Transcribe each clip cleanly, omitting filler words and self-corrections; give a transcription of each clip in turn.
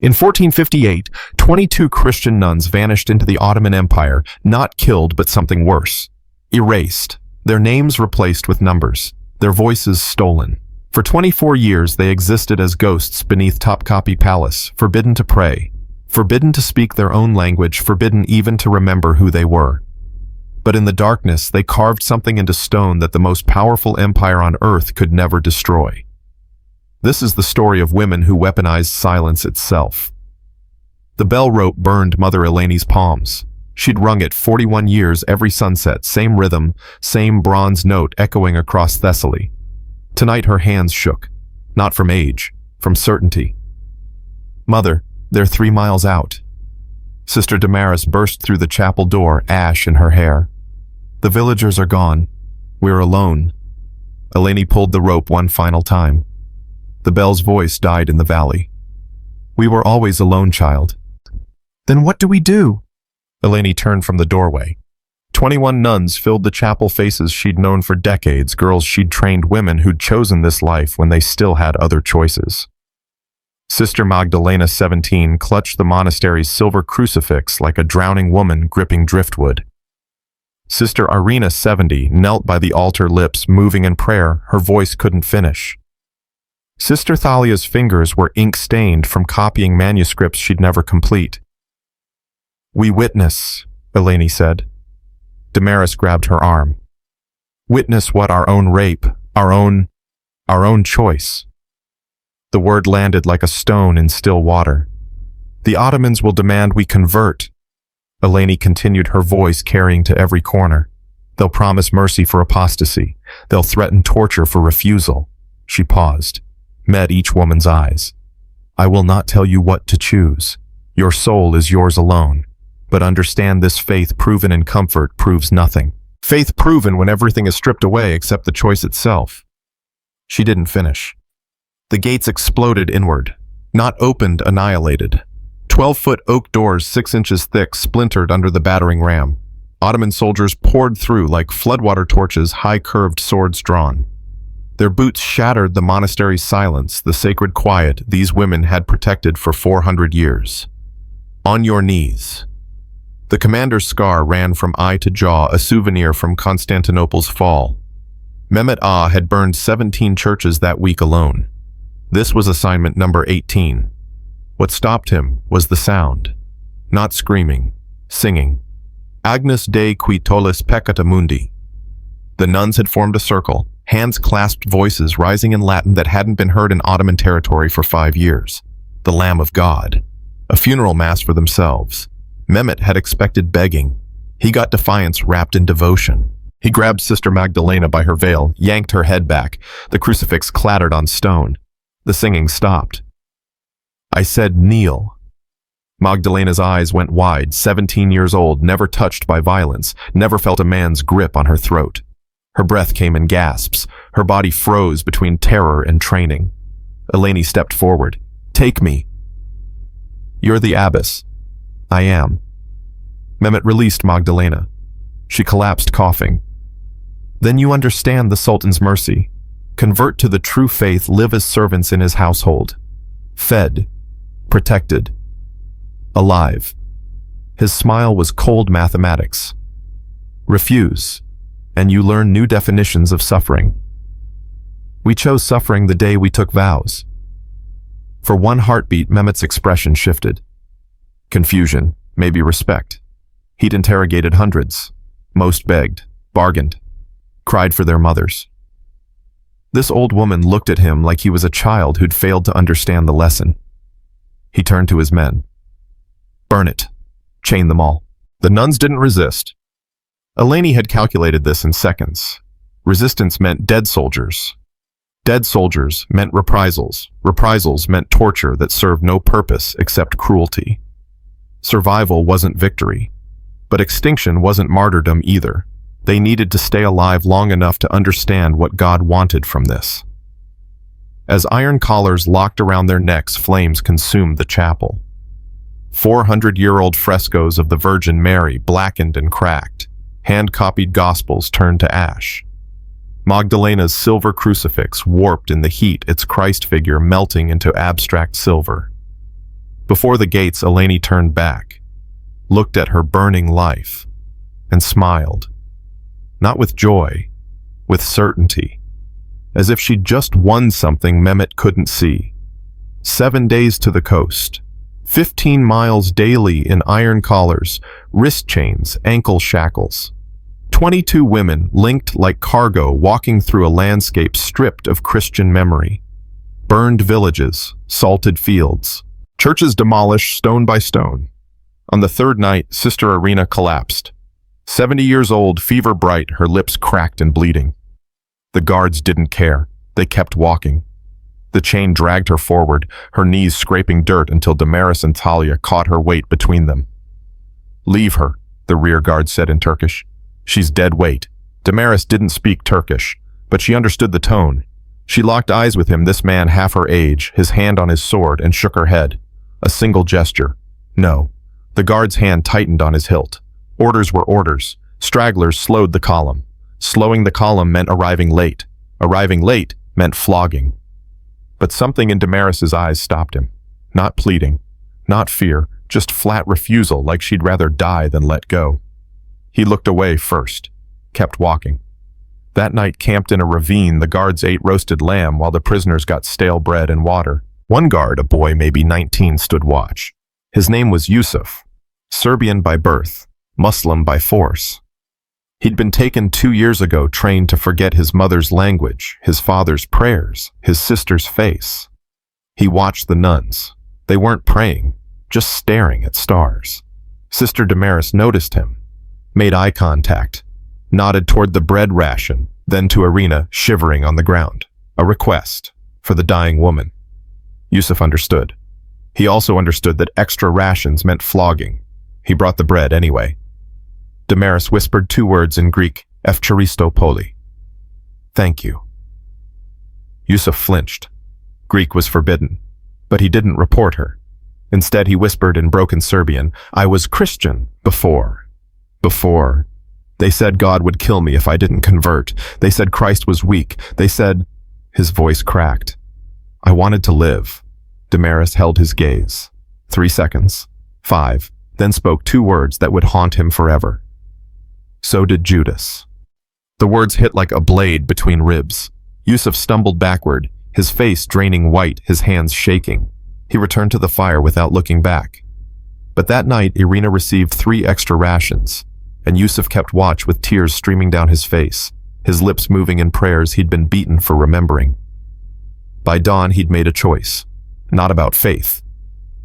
In 1458, 22 Christian nuns vanished into the Ottoman Empire, not killed but something worse. Erased, their names replaced with numbers, their voices stolen. For 24 years they existed as ghosts beneath Topkapi Palace, forbidden to pray, forbidden to speak their own language, forbidden even to remember who they were. But in the darkness they carved something into stone that the most powerful empire on earth could never destroy. This is the story of women who weaponized silence itself. The bell rope burned Mother Eleni's palms. She'd rung it 41 years every sunset, same rhythm, same bronze note echoing across Thessaly. Tonight her hands shook, not from age, from certainty. "Mother, they're 3 miles out." Sister Damaris burst through the chapel door, ash in her hair. "The villagers are gone. We're alone." Eleni pulled the rope one final time. The bell's voice died in the valley. "We were always alone, child." "Then what do we do?" Eleni turned from the doorway. 21 nuns filled the chapel, faces she'd known for decades, girls she'd trained, women who'd chosen this life when they still had other choices. Sister Magdalena, 17, clutched the monastery's silver crucifix like a drowning woman gripping driftwood. Sister Irina, 70, knelt by the altar, lips moving in prayer, her voice couldn't finish. Sister Thalia's fingers were ink-stained from copying manuscripts she'd never complete. "We witness," Eleni said. Damaris grabbed her arm. "Witness what? Our own rape, our own choice." The word landed like a stone in still water. "The Ottomans will demand we convert," Eleni continued, her voice carrying to every corner. "They'll promise mercy for apostasy. They'll threaten torture for refusal." She paused, met each woman's eyes. "I will not tell you what to choose. Your soul is yours alone. But understand this: faith proven in comfort proves nothing. Faith proven when everything is stripped away except the choice itself." She didn't finish. The gates exploded inward, not opened, annihilated. 12-foot oak doors 6 inches thick splintered under the battering ram. Ottoman soldiers poured through like floodwater torches, high-curved swords drawn. Their boots shattered the monastery's silence, the sacred quiet these women had protected for 400 years. "On your knees." The commander's scar ran from eye to jaw, a souvenir from Constantinople's fall. Mehmet Ağa had burned 17 churches that week alone. This was assignment number 18. What stopped him was the sound. Not screaming, singing. Agnus Dei qui tollis peccata mundi. The nuns had formed a circle, hands clasped, voices rising in Latin that hadn't been heard in Ottoman territory for 5 years. The Lamb of God. A funeral mass for themselves. Mehmet had expected begging. He got defiance wrapped in devotion. He grabbed Sister Magdalena by her veil, yanked her head back. The crucifix clattered on stone. The singing stopped. "I said kneel." Magdalena's eyes went wide, 17 years old, never touched by violence, never felt a man's grip on her throat. Her breath came in gasps. Her body froze between terror and training. Eleni stepped forward. "Take me." "You're the abbess." "I am." Mehmet released Magdalena. She collapsed, coughing. "Then you understand the Sultan's mercy. Convert to the true faith, live as servants in his household. Fed, protected, alive." His smile was cold mathematics. "Refuse, and you learn new definitions of suffering." "We chose suffering the day we took vows." For one heartbeat, Mehmet's expression shifted. Confusion, maybe respect. He'd interrogated hundreds. Most begged, bargained, cried for their mothers. This old woman looked at him like he was a child who'd failed to understand the lesson. He turned to his men. "Burn it. Chain them all." The nuns didn't resist. Eleni had calculated this in seconds. Resistance meant dead soldiers. Dead soldiers meant reprisals. Reprisals meant torture that served no purpose except cruelty. Survival wasn't victory, but extinction wasn't martyrdom either. They needed to stay alive long enough to understand what God wanted from this. As iron collars locked around their necks, flames consumed the chapel. 400-year-old frescoes of the Virgin Mary blackened and cracked. Hand-copied gospels turned to ash. Magdalena's silver crucifix warped in the heat, its Christ figure melting into abstract silver. Before the gates, Eleni turned back, looked at her burning life, and smiled. Not with joy, with certainty, as if she'd just won something Mehmet couldn't see. 7 days to the coast, 15 miles daily in iron collars, wrist chains, ankle shackles. 22 women linked like cargo walking through a landscape stripped of Christian memory. Burned villages, salted fields, churches demolished stone by stone. On the third night, Sister Irina collapsed. 70 years old, fever bright, her lips cracked and bleeding. The guards didn't care. They kept walking. The chain dragged her forward, her knees scraping dirt until Damaris and Talia caught her weight between them. "Leave her," the rear guard said in Turkish. "She's dead weight." Damaris didn't speak Turkish, but she understood the tone. She locked eyes with him, this man half her age, his hand on his sword, and shook her head. A single gesture. No. The guard's hand tightened on his hilt. Orders were orders. Stragglers slowed the column. Slowing the column meant arriving late. Arriving late meant flogging. But something in Damaris's eyes stopped him. Not pleading, not fear, just flat refusal, like she'd rather die than let go. He looked away first, kept walking. That night, camped in a ravine, the guards ate roasted lamb while the prisoners got stale bread and water. One guard, a boy maybe 19, stood watch. His name was Yusuf, Serbian by birth, Muslim by force. He'd been taken 2 years ago, trained to forget his mother's language, his father's prayers, his sister's face. He watched the nuns. They weren't praying, just staring at stars. Sister Damaris noticed him, made eye contact, nodded toward the bread ration, then to Irina, shivering on the ground. A request for the dying woman. Yusuf understood. He also understood that extra rations meant flogging. He brought the bread anyway. Damaris whispered 2 words in Greek, "Efcharisto poli." "Thank you." Yusuf flinched. Greek was forbidden, but he didn't report her. Instead, he whispered in broken Serbian, "I was Christian before. Before. They said God would kill me if I didn't convert. They said Christ was weak. They said..." His voice cracked. "I wanted to live." Damaris held his gaze. 3 seconds. 5. Then spoke 2 words that would haunt him forever. "So did Judas." The words hit like a blade between ribs. Yusuf stumbled backward, his face draining white, his hands shaking. He returned to the fire without looking back. But that night, Irina received 3 extra rations, and Yusuf kept watch with tears streaming down his face, his lips moving in prayers he'd been beaten for remembering. By dawn, he'd made a choice. Not about faith.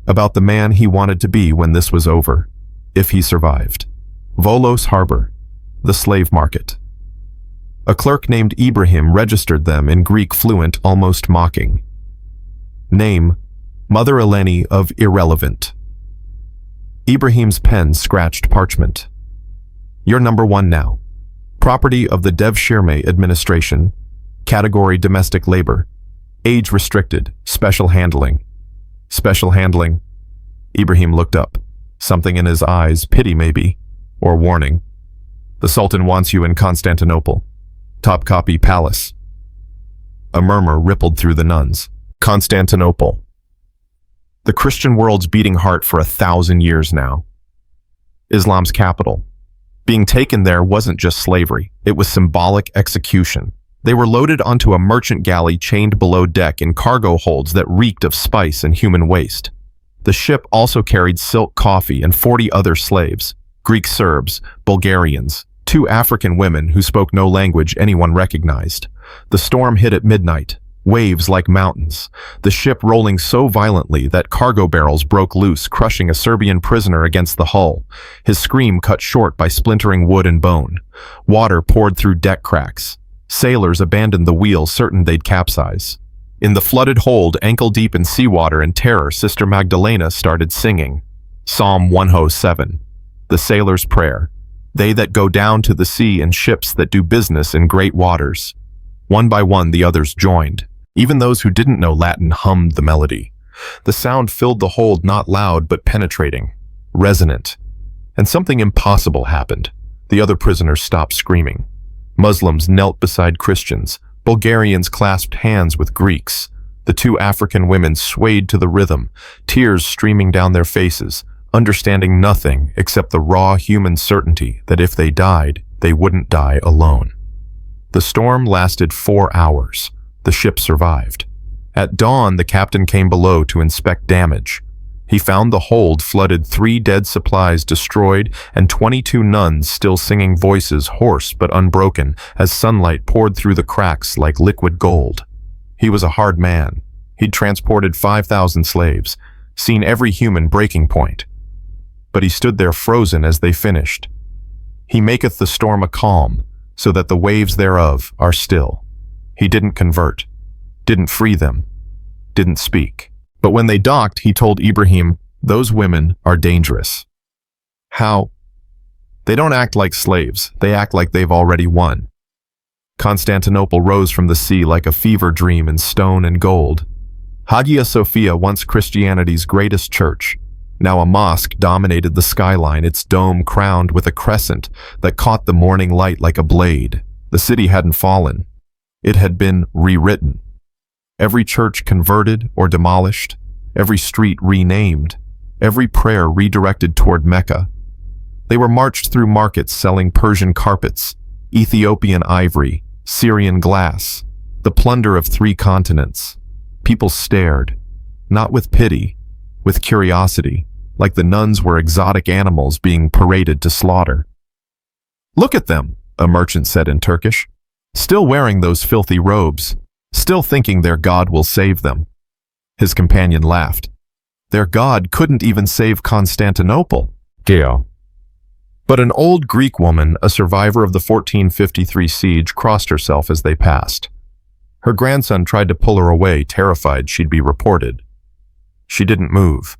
About the man he wanted to be when this was over, if he survived. Volos Harbor, the slave market. A clerk named Ibrahim registered them in Greek fluent, almost mocking. Name, Mother Eleni of Irrelevant. Ibrahim's pen scratched parchment. "You're number 1 now. Property of the Devshirme administration. Category domestic labor. Age restricted. Special handling." Special handling. Ibrahim looked up. Something in his eyes, pity maybe, or warning. "The Sultan wants you in Constantinople. Topkapi Palace." A murmur rippled through the nuns. Constantinople. The Christian world's beating heart for 1,000 years now. Islam's capital. Being taken there wasn't just slavery, it was symbolic execution. They were loaded onto a merchant galley chained below deck in cargo holds that reeked of spice and human waste. The ship also carried silk coffee and 40 other slaves, Greek Serbs, Bulgarians, 2 African women who spoke no language anyone recognized. The storm hit at midnight, waves like mountains, the ship rolling so violently that cargo barrels broke loose, crushing a Serbian prisoner against the hull, his scream cut short by splintering wood and bone. Water poured through deck cracks. Sailors abandoned the wheel, certain they'd capsize. In the flooded hold, ankle-deep in seawater and terror, Sister Magdalena started singing. Psalm 107, the sailor's prayer. They that go down to the sea in ships that do business in great waters. One by one, the others joined. Even those who didn't know Latin hummed the melody. The sound filled the hold, not loud but penetrating, resonant. And something impossible happened. The other prisoners stopped screaming. Muslims knelt beside Christians. Bulgarians clasped hands with Greeks. The two African women swayed to the rhythm, tears streaming down their faces, understanding nothing except the raw human certainty that if they died, they wouldn't die alone. The storm lasted 4 hours. The ship survived. At dawn, the captain came below to inspect damage. He found the hold flooded, 3 dead supplies destroyed, and 22 nuns still singing, voices hoarse but unbroken as sunlight poured through the cracks like liquid gold. He was a hard man. He'd transported 5,000 slaves, seen every human breaking point. But he stood there frozen as they finished. He maketh the storm a calm, so that the waves thereof are still. He didn't convert, didn't free them, didn't speak. But when they docked, he told Ibrahim, those women are dangerous. How? They don't act like slaves, they act like they've already won. Constantinople rose from the sea like a fever dream in stone and gold. Hagia Sophia, once Christianity's greatest church, now a mosque, dominated the skyline, its dome crowned with a crescent that caught the morning light like a blade. The city hadn't fallen. It had been rewritten. Every church converted or demolished, every street renamed, every prayer redirected toward Mecca. They were marched through markets selling Persian carpets, Ethiopian ivory, Syrian glass, the plunder of 3 continents. People stared, not with pity, with curiosity, like the nuns were exotic animals being paraded to slaughter. Look at them, a merchant said in Turkish, still wearing those filthy robes, still thinking their God will save them. His companion laughed. Their God couldn't even save Constantinople. Geo. But an old Greek woman, a survivor of the 1453 siege, crossed herself as they passed. Her grandson tried to pull her away, terrified she'd be reported. She didn't move,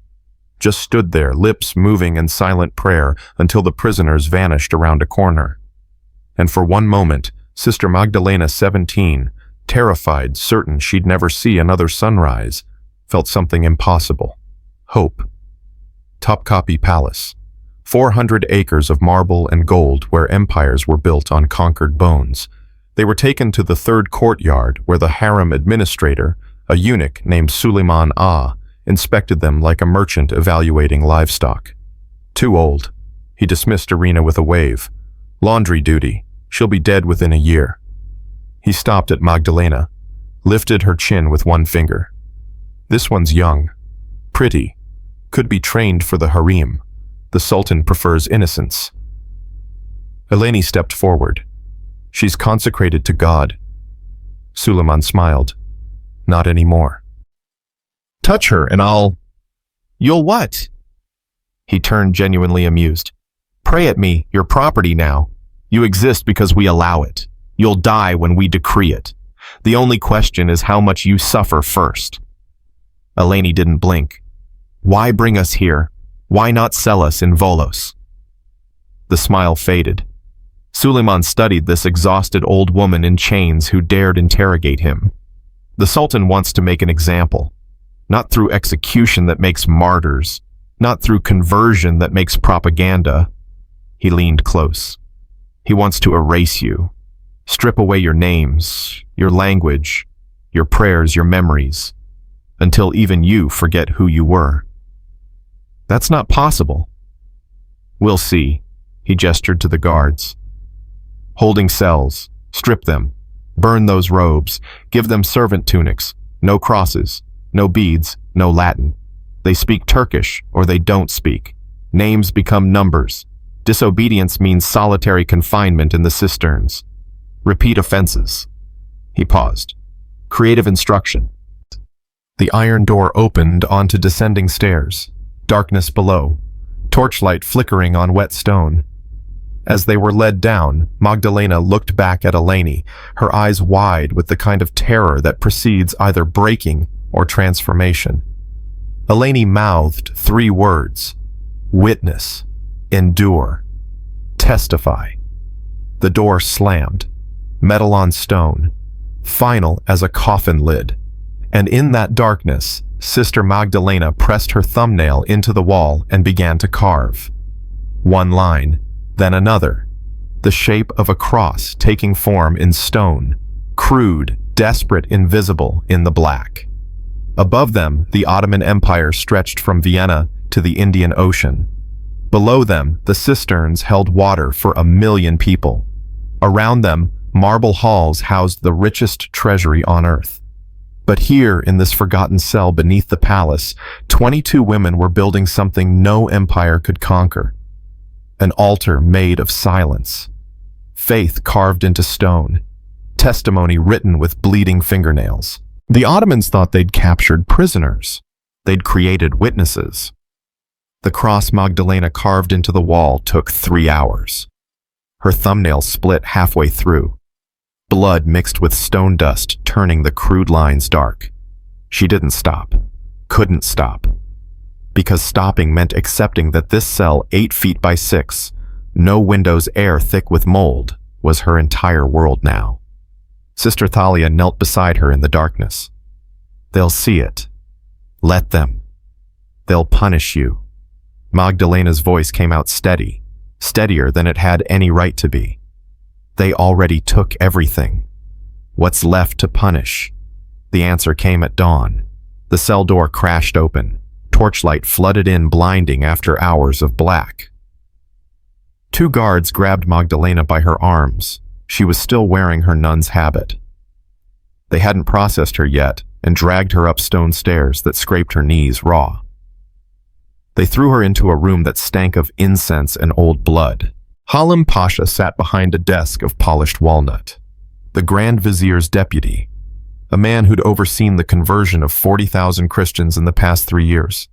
just stood there, lips moving in silent prayer until the prisoners vanished around a corner. And for one moment, Sister Magdalena, 17, terrified, certain she'd never see another sunrise, felt something impossible. Hope. Topkapi Palace. 400 acres of marble and gold where empires were built on conquered bones. They were taken to the 3rd courtyard where the harem administrator, a eunuch named Suleiman Ah, inspected them like a merchant evaluating livestock. Too old. He dismissed Irina with a wave. Laundry duty. She'll be dead within a year. He stopped at Magdalena, lifted her chin with one finger. This one's young, pretty, could be trained for the harem. The Sultan prefers innocence. Eleni stepped forward. She's consecrated to God. Suleiman smiled. Not anymore. Touch her and I'll... You'll what? He turned, genuinely amused. Pray at me, your property now. You exist because we allow it. You'll die when we decree it. The only question is how much you suffer first. Eleni didn't blink. Why bring us here? Why not sell us in Volos? The smile faded. Suleiman studied this exhausted old woman in chains who dared interrogate him. The Sultan wants to make an example. Not through execution that makes martyrs. Not through conversion that makes propaganda. He leaned close. He wants to erase you. Strip away your names, your language, your prayers, your memories, until even you forget who you were. That's not possible. We'll see. He gestured to the guards. Holding cells, strip them, burn those robes, give them servant tunics, no crosses, no beads, no Latin. They speak Turkish or they don't speak. Names become numbers. Disobedience means solitary confinement in the cisterns. Repeat offenses. He paused. Creative instruction. The iron door opened onto descending stairs. Darkness below. Torchlight flickering on wet stone. As they were led down, Magdalena looked back at Eleni, her eyes wide with the kind of terror that precedes either breaking or transformation. Eleni mouthed 3 words. Witness. Endure. Testify. The door slammed. Metal on stone. Final as a coffin lid. And in that darkness, Sister Magdalena pressed her thumbnail into the wall and began to carve. One line, then another. The shape of a cross taking form in stone. Crude, desperate, invisible in the black. Above them, the Ottoman Empire stretched from Vienna to the Indian Ocean. Below them, the cisterns held water for 1 million people. Around them, marble halls housed the richest treasury on earth. But here, in this forgotten cell beneath the palace, 22 women were building something no empire could conquer. An altar made of silence. Faith carved into stone. Testimony written with bleeding fingernails. The Ottomans thought they'd captured prisoners. They'd created witnesses. The cross Magdalena carved into the wall took 3 hours. Her thumbnail split halfway through. Blood mixed with stone dust, turning the crude lines dark. She didn't stop. Couldn't stop. Because stopping meant accepting that this cell 8 feet by 6, no windows, air thick with mold, was her entire world now. Sister Thalia knelt beside her in the darkness. They'll see it. Let them. They'll punish you. Magdalena's voice came out steady, steadier than it had any right to be. They already took everything. What's left to punish? The answer came at dawn. The cell door crashed open. Torchlight flooded in, blinding after hours of black. 2 guards grabbed Magdalena by her arms. She was still wearing her nun's habit. They hadn't processed her yet and dragged her up stone stairs that scraped her knees raw. They threw her into a room that stank of incense and old blood. Halim Pasha sat behind a desk of polished walnut. The Grand Vizier's deputy, a man who'd overseen the conversion of 40,000 Christians in the past 3 years.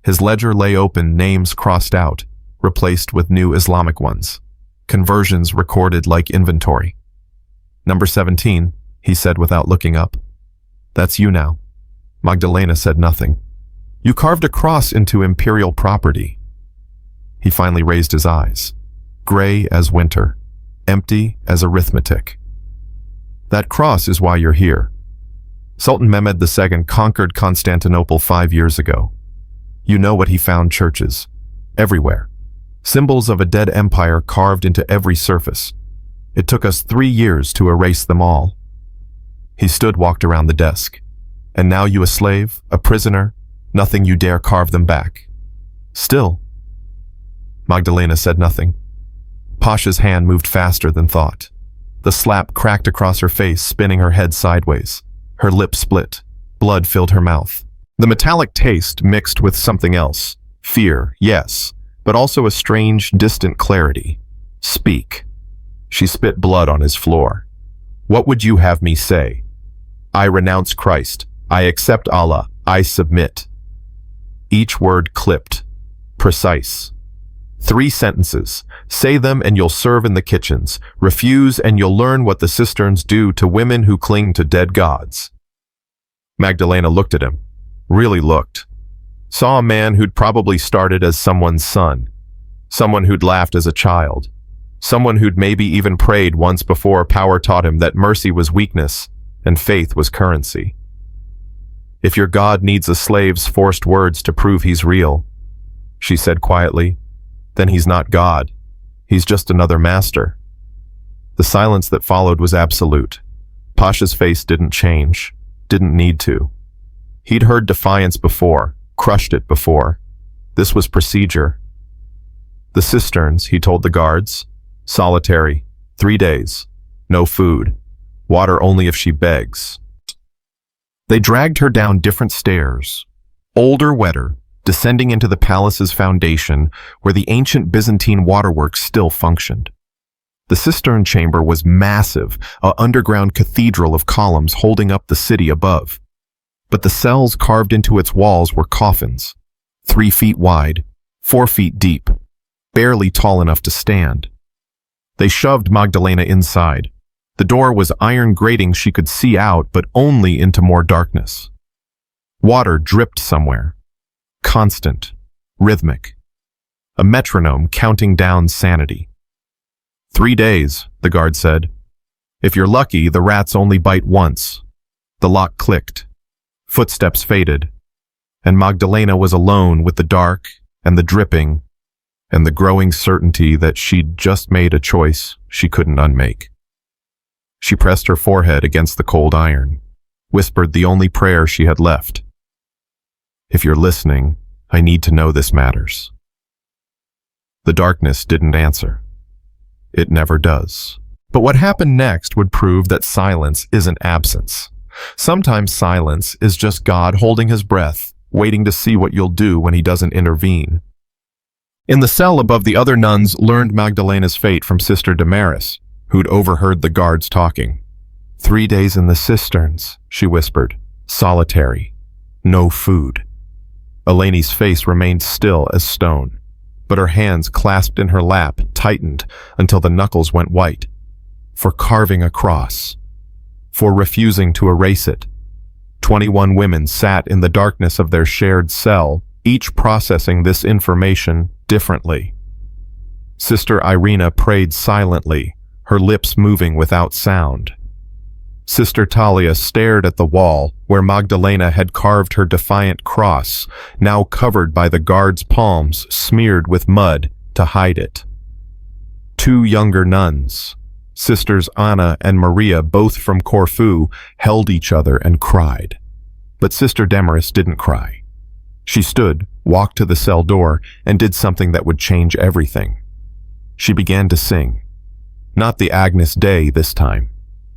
His ledger lay open, names crossed out, replaced with new Islamic ones. Conversions recorded like inventory. "Number 17, he said without looking up. "That's you now." Magdalena said nothing. "You carved a cross into imperial property." He finally raised his eyes. Gray as winter, empty as arithmetic. "That cross is why you're here. Sultan Mehmed II conquered Constantinople 5 years ago. You know what he found: churches. Everywhere. Symbols of a dead empire carved into every surface. It took us 3 years to erase them all." He stood, walked around the desk. "And now you a slave, a prisoner, nothing you dare carve them back. Still." Magdalena said nothing. Pasha's hand moved faster than thought. The slap cracked across her face, spinning her head sideways. Her lips split. Blood filled her mouth. The metallic taste mixed with something else. Fear, yes, but also a strange, distant clarity. "Speak." She spit blood on his floor. "What would you have me say?" "I renounce Christ. I accept Allah. I submit." Each word clipped. Precise. 3 sentences. Say them and you'll serve in the kitchens. Refuse and you'll learn what the cisterns do to women who cling to dead gods. Magdalena looked at him. Really looked. Saw a man who'd probably started as someone's son. Someone who'd laughed as a child. Someone who'd maybe even prayed once before power taught him that mercy was weakness and faith was currency. "If your God needs a slave's forced words to prove he's real," she said quietly, "then he's not God. He's just another master." The silence that followed was absolute. Pasha's face didn't change, didn't need to. He'd heard defiance before, crushed it before. This was procedure. The cisterns, he told the guards, solitary, 3 days, no food, water only if she begs. They dragged her down different stairs, older, wetter, descending into the palace's foundation where the ancient Byzantine waterworks still functioned. The cistern chamber was massive, an underground cathedral of columns holding up the city above. But the cells carved into its walls were coffins, 3 feet wide, 4 feet deep, barely tall enough to stand. They shoved Magdalena inside. The door was iron grating she could see out, but only into more darkness. Water dripped somewhere. Constant, rhythmic. A metronome counting down sanity. 3 days, the guard said. If you're lucky, the rats only bite once. The lock clicked. Footsteps faded. And Magdalena was alone with the dark and the dripping and the growing certainty that she'd just made a choice she couldn't unmake. She pressed her forehead against the cold iron, whispered the only prayer she had left. If you're listening, I need to know this matters." The darkness didn't answer. It never does. But what happened next would prove that silence isn't absence. Sometimes silence is just God holding his breath, waiting to see what you'll do when he doesn't intervene. In the cell above, the other nuns learned Magdalena's fate from Sister Damaris, who'd overheard the guards talking. 3 days in the cisterns, she whispered, solitary, no food. Eleni's face remained still as stone, but her hands clasped in her lap tightened until the knuckles went white. For carving a cross. For refusing to erase it. 21 women sat in the darkness of their shared cell, each processing this information differently. Sister Irina prayed silently, her lips moving without sound. Sister Talia stared at the wall where Magdalena had carved her defiant cross, now covered by the guards' palms smeared with mud to hide it. 2 younger nuns, Sisters Anna and Maria, both from Corfu, held each other and cried. But Sister Damaris didn't cry. She stood, walked to the cell door, and did something that would change everything. She began to sing. Not the Agnus Dei this time.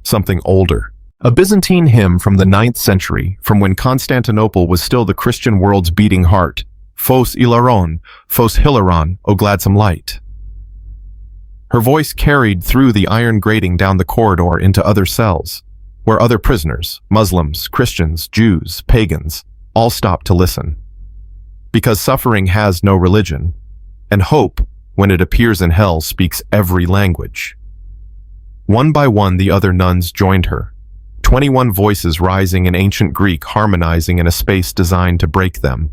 Something older. A Byzantine hymn from the 9th century, from when Constantinople was still the Christian world's beating heart. Phos Ilaron, Phos Hilaron, O gladsome light. Her voice carried through the iron grating down the corridor into other cells, where other prisoners, Muslims, Christians, Jews, pagans, all stopped to listen. Because suffering has no religion, and hope, when it appears in hell, speaks every language. One by one, the other nuns joined her, 21 voices rising in ancient Greek, harmonizing in a space designed to break them.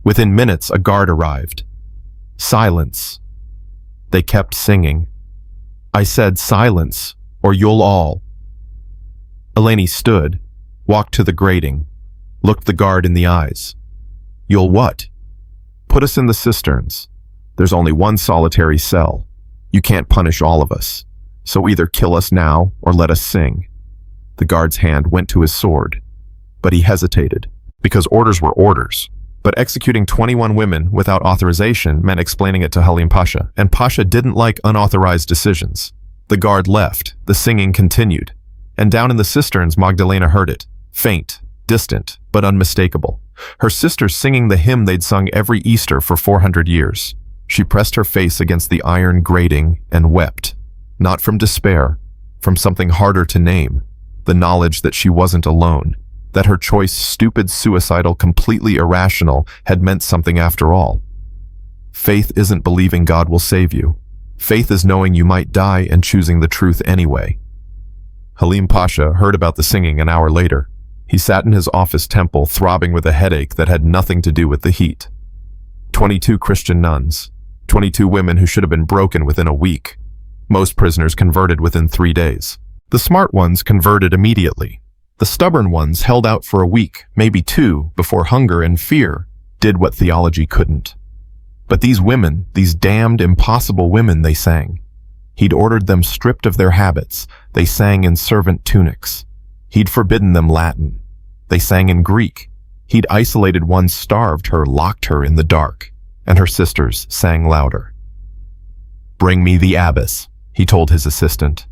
Within minutes, a guard arrived. Silence. They kept singing. I said silence, or you'll all. Eleni stood, walked to the grating, looked the guard in the eyes. You'll what? Put us in the cisterns. There's only one solitary cell. You can't punish all of us. So either kill us now or let us sing. The guard's hand went to his sword, but he hesitated, because orders were orders. But executing 21 women without authorization meant explaining it to Halim Pasha, and Pasha didn't like unauthorized decisions. The guard left, the singing continued, and down in the cisterns Magdalena heard it, faint, distant, but unmistakable. Her sisters singing the hymn they'd sung every Easter for 400 years. She pressed her face against the iron grating and wept. Not from despair, from something harder to name, the knowledge that she wasn't alone, that her choice, stupid, suicidal, completely irrational, had meant something after all. Faith isn't believing God will save you. Faith is knowing you might die and choosing the truth anyway. Halim Pasha heard about the singing an hour later. He sat in his office temple, throbbing with a headache that had nothing to do with the heat. 22 Christian nuns, 22 women who should have been broken within a week. Most prisoners converted within 3 days. The smart ones converted immediately. The stubborn ones held out for a week, maybe 2, before hunger and fear did what theology couldn't. But these women, these damned, impossible women, they sang. He'd ordered them stripped of their habits. They sang in servant tunics. He'd forbidden them Latin. They sang in Greek. He'd isolated one, starved her, locked her in the dark, and her sisters sang louder. Bring me the abbess, he told his assistant.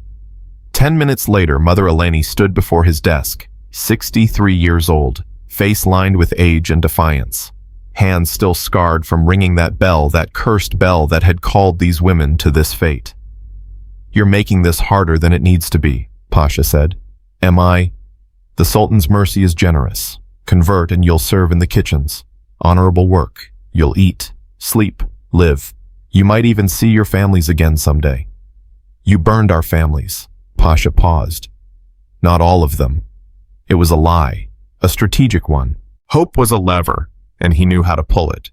10 minutes later, Mother Eleni stood before his desk, 63 years old, face lined with age and defiance, hands still scarred from ringing that bell, that cursed bell that had called these women to this fate. You're making this harder than it needs to be, Pasha said. Am I? The Sultan's mercy is generous. Convert and you'll serve in the kitchens. Honorable work. You'll eat, sleep, live. You might even see your families again someday. You burned our families. Pasha paused. Not all of them. It was a lie, a strategic one. Hope was a lever, and he knew how to pull it.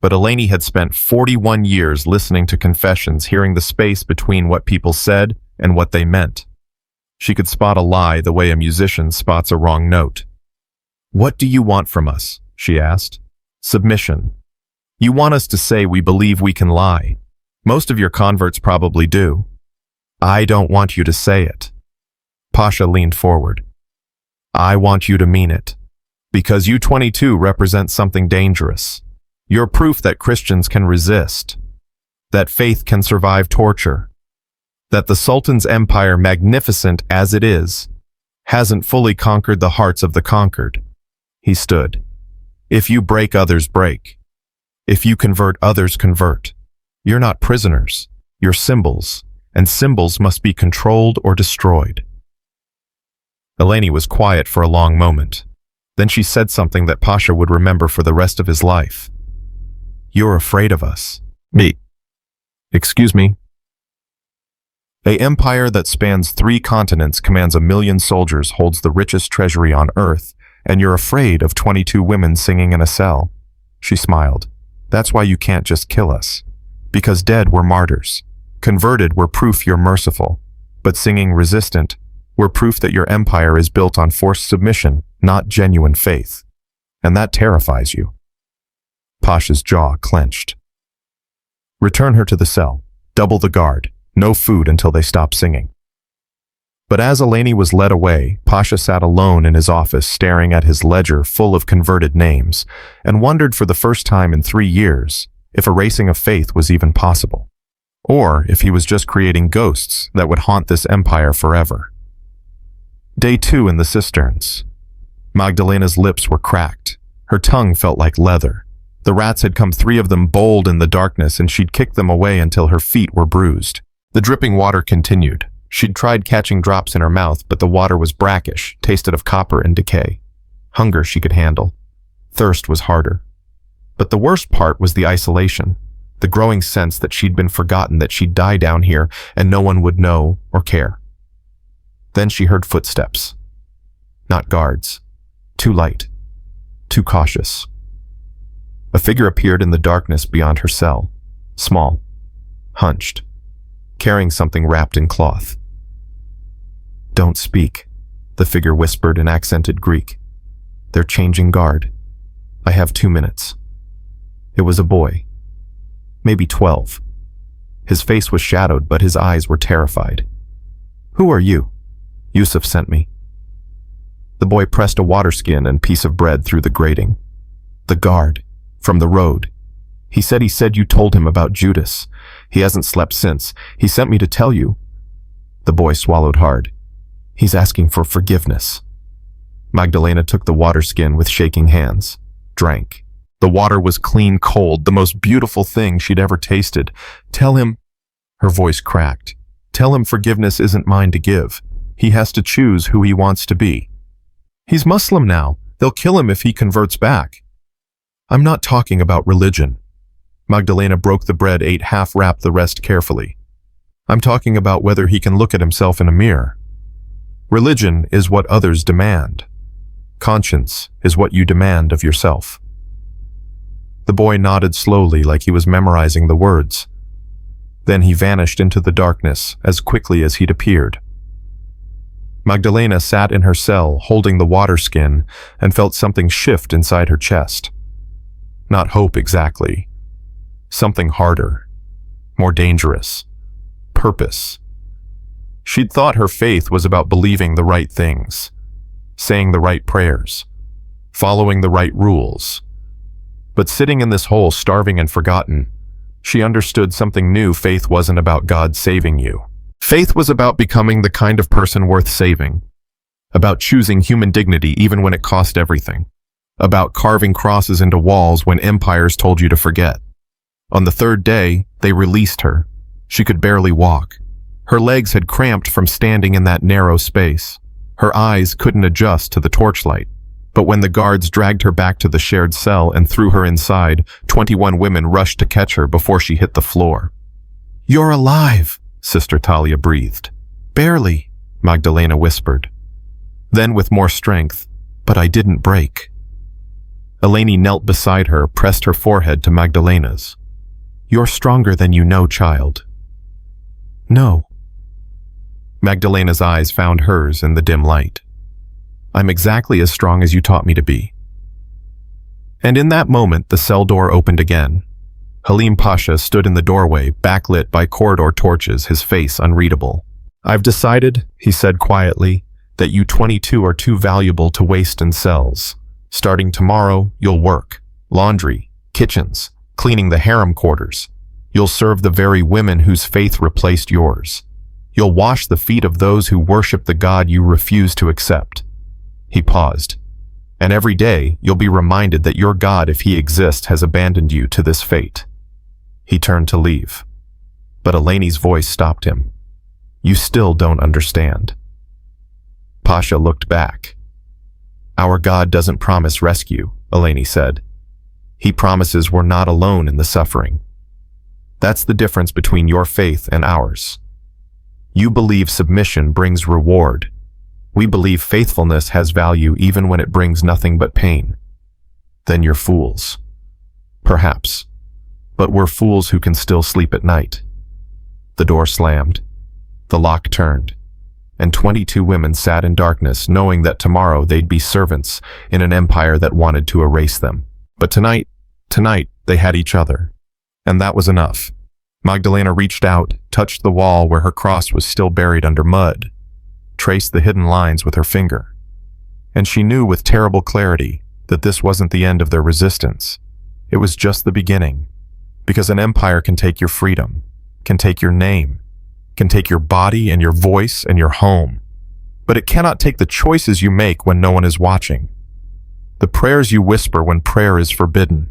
But Eleni had spent 41 years listening to confessions, hearing the space between what people said and what they meant. She could spot a lie the way a musician spots a wrong note. What do you want from us? She asked. Submission. You want us to say we believe we can lie. Most of your converts probably do. I don't want you to say it. Pasha leaned forward. I want you to mean it. Because you 22 represent something dangerous. You're proof that Christians can resist, that faith can survive torture, that the Sultan's empire, magnificent as it is, hasn't fully conquered the hearts of the conquered. He stood. If you break, others break. If you convert, others convert. You're not prisoners. You're symbols, and symbols must be controlled or destroyed. Eleni was quiet for a long moment. Then she said something that Pasha would remember for the rest of his life. You're afraid of us. Me. Excuse me. An empire that spans 3 continents, commands 1 million soldiers, holds the richest treasury on earth, and you're afraid of 22 women singing in a cell. She smiled. That's why you can't just kill us. Because dead, we're martyrs. Converted, we're proof you're merciful. But singing resistant, we're proof that your empire is built on forced submission, not genuine faith. And that terrifies you. Pasha's jaw clenched. Return her to the cell. Double the guard. No food until they stop singing. But as Eleni was led away, Pasha sat alone in his office staring at his ledger full of converted names and wondered for the first time in 3 years if erasing of faith was even possible, or if he was just creating ghosts that would haunt this empire forever. Day 2 in the cisterns. Magdalena's lips were cracked. Her tongue felt like leather. The rats had come, 3 of them bold in the darkness, and she'd kicked them away until her feet were bruised. The dripping water continued. She'd tried catching drops in her mouth, but the water was brackish, tasted of copper and decay. Hunger she could handle. Thirst was harder. But the worst part was the isolation, the growing sense that she'd been forgotten, that she'd die down here and no one would know or care. Then she heard footsteps. Not guards. Too light. Too cautious. A figure appeared in the darkness beyond her cell. Small. Hunched. Carrying something wrapped in cloth. Don't speak, the figure whispered in accented Greek. They're changing guard. I have 2 minutes. It was a boy. Maybe 12. His face was shadowed, but his eyes were terrified. Who are you? Yusuf sent me. The boy pressed a water skin and piece of bread through the grating. The guard. From the road. He said you told him about Judas. He hasn't slept since. He sent me to tell you. The boy swallowed hard. He's asking for forgiveness. Magdalena took the water skin with shaking hands. Drank. The water was clean cold, the most beautiful thing she'd ever tasted. Tell him... Her voice cracked. Tell him forgiveness isn't mine to give. He has to choose who he wants to be. He's Muslim now. They'll kill him if he converts back. I'm not talking about religion. Magdalena broke the bread, ate half, wrapped the rest carefully. I'm talking about whether he can look at himself in a mirror. Religion is what others demand. Conscience is what you demand of yourself. The boy nodded slowly, like he was memorizing the words. Then he vanished into the darkness as quickly as he'd appeared. Magdalena sat in her cell, holding the water skin, and felt something shift inside her chest. Not hope exactly. Something harder, more dangerous. Purpose. She'd thought her faith was about believing the right things, saying the right prayers, following the right rules. But sitting in this hole, starving and forgotten, she understood something new. Faith wasn't about God saving you. Faith was about becoming the kind of person worth saving, about choosing human dignity even when it cost everything, about carving crosses into walls when empires told you to forget. On the 3rd day, they released her. She could barely walk. Her legs had cramped from standing in that narrow space. Her eyes couldn't adjust to the torchlight. But when the guards dragged her back to the shared cell and threw her inside, 21 women rushed to catch her before she hit the floor. You're alive, Sister Talia breathed. Barely, Magdalena whispered. Then with more strength, but I didn't break. Eleni knelt beside her, pressed her forehead to Magdalena's. You're stronger than you know, child. No. Magdalena's eyes found hers in the dim light. I'm exactly as strong as you taught me to be. And in that moment, the cell door opened again. Halim Pasha stood in the doorway, backlit by corridor torches, his face unreadable. I've decided, he said quietly, that you 22 are too valuable to waste in cells. Starting tomorrow, you'll work, laundry, kitchens, cleaning the harem quarters. You'll serve the very women whose faith replaced yours. You'll wash the feet of those who worship the God you refuse to accept." He paused. "And every day, you'll be reminded that your God, if he exists, has abandoned you to this fate." He turned to leave. But Eleni's voice stopped him. "You still don't understand." Pasha looked back. "Our God doesn't promise rescue," Eleni said. "He promises we're not alone in the suffering. That's the difference between your faith and ours. You believe submission brings reward. We believe faithfulness has value even when it brings nothing but pain. Then you're fools. Perhaps. But we're fools who can still sleep at night." The door slammed. The lock turned. And 22 women sat in darkness, knowing that tomorrow they'd be servants in an empire that wanted to erase them. But tonight, they had each other. And that was enough. Magdalena reached out, touched the wall where her cross was still buried under mud, traced the hidden lines with her finger. And she knew with terrible clarity that this wasn't the end of their resistance. It was just the beginning. Because an empire can take your freedom, can take your name, can take your body and your voice and your home. But it cannot take the choices you make when no one is watching. The prayers you whisper when prayer is forbidden.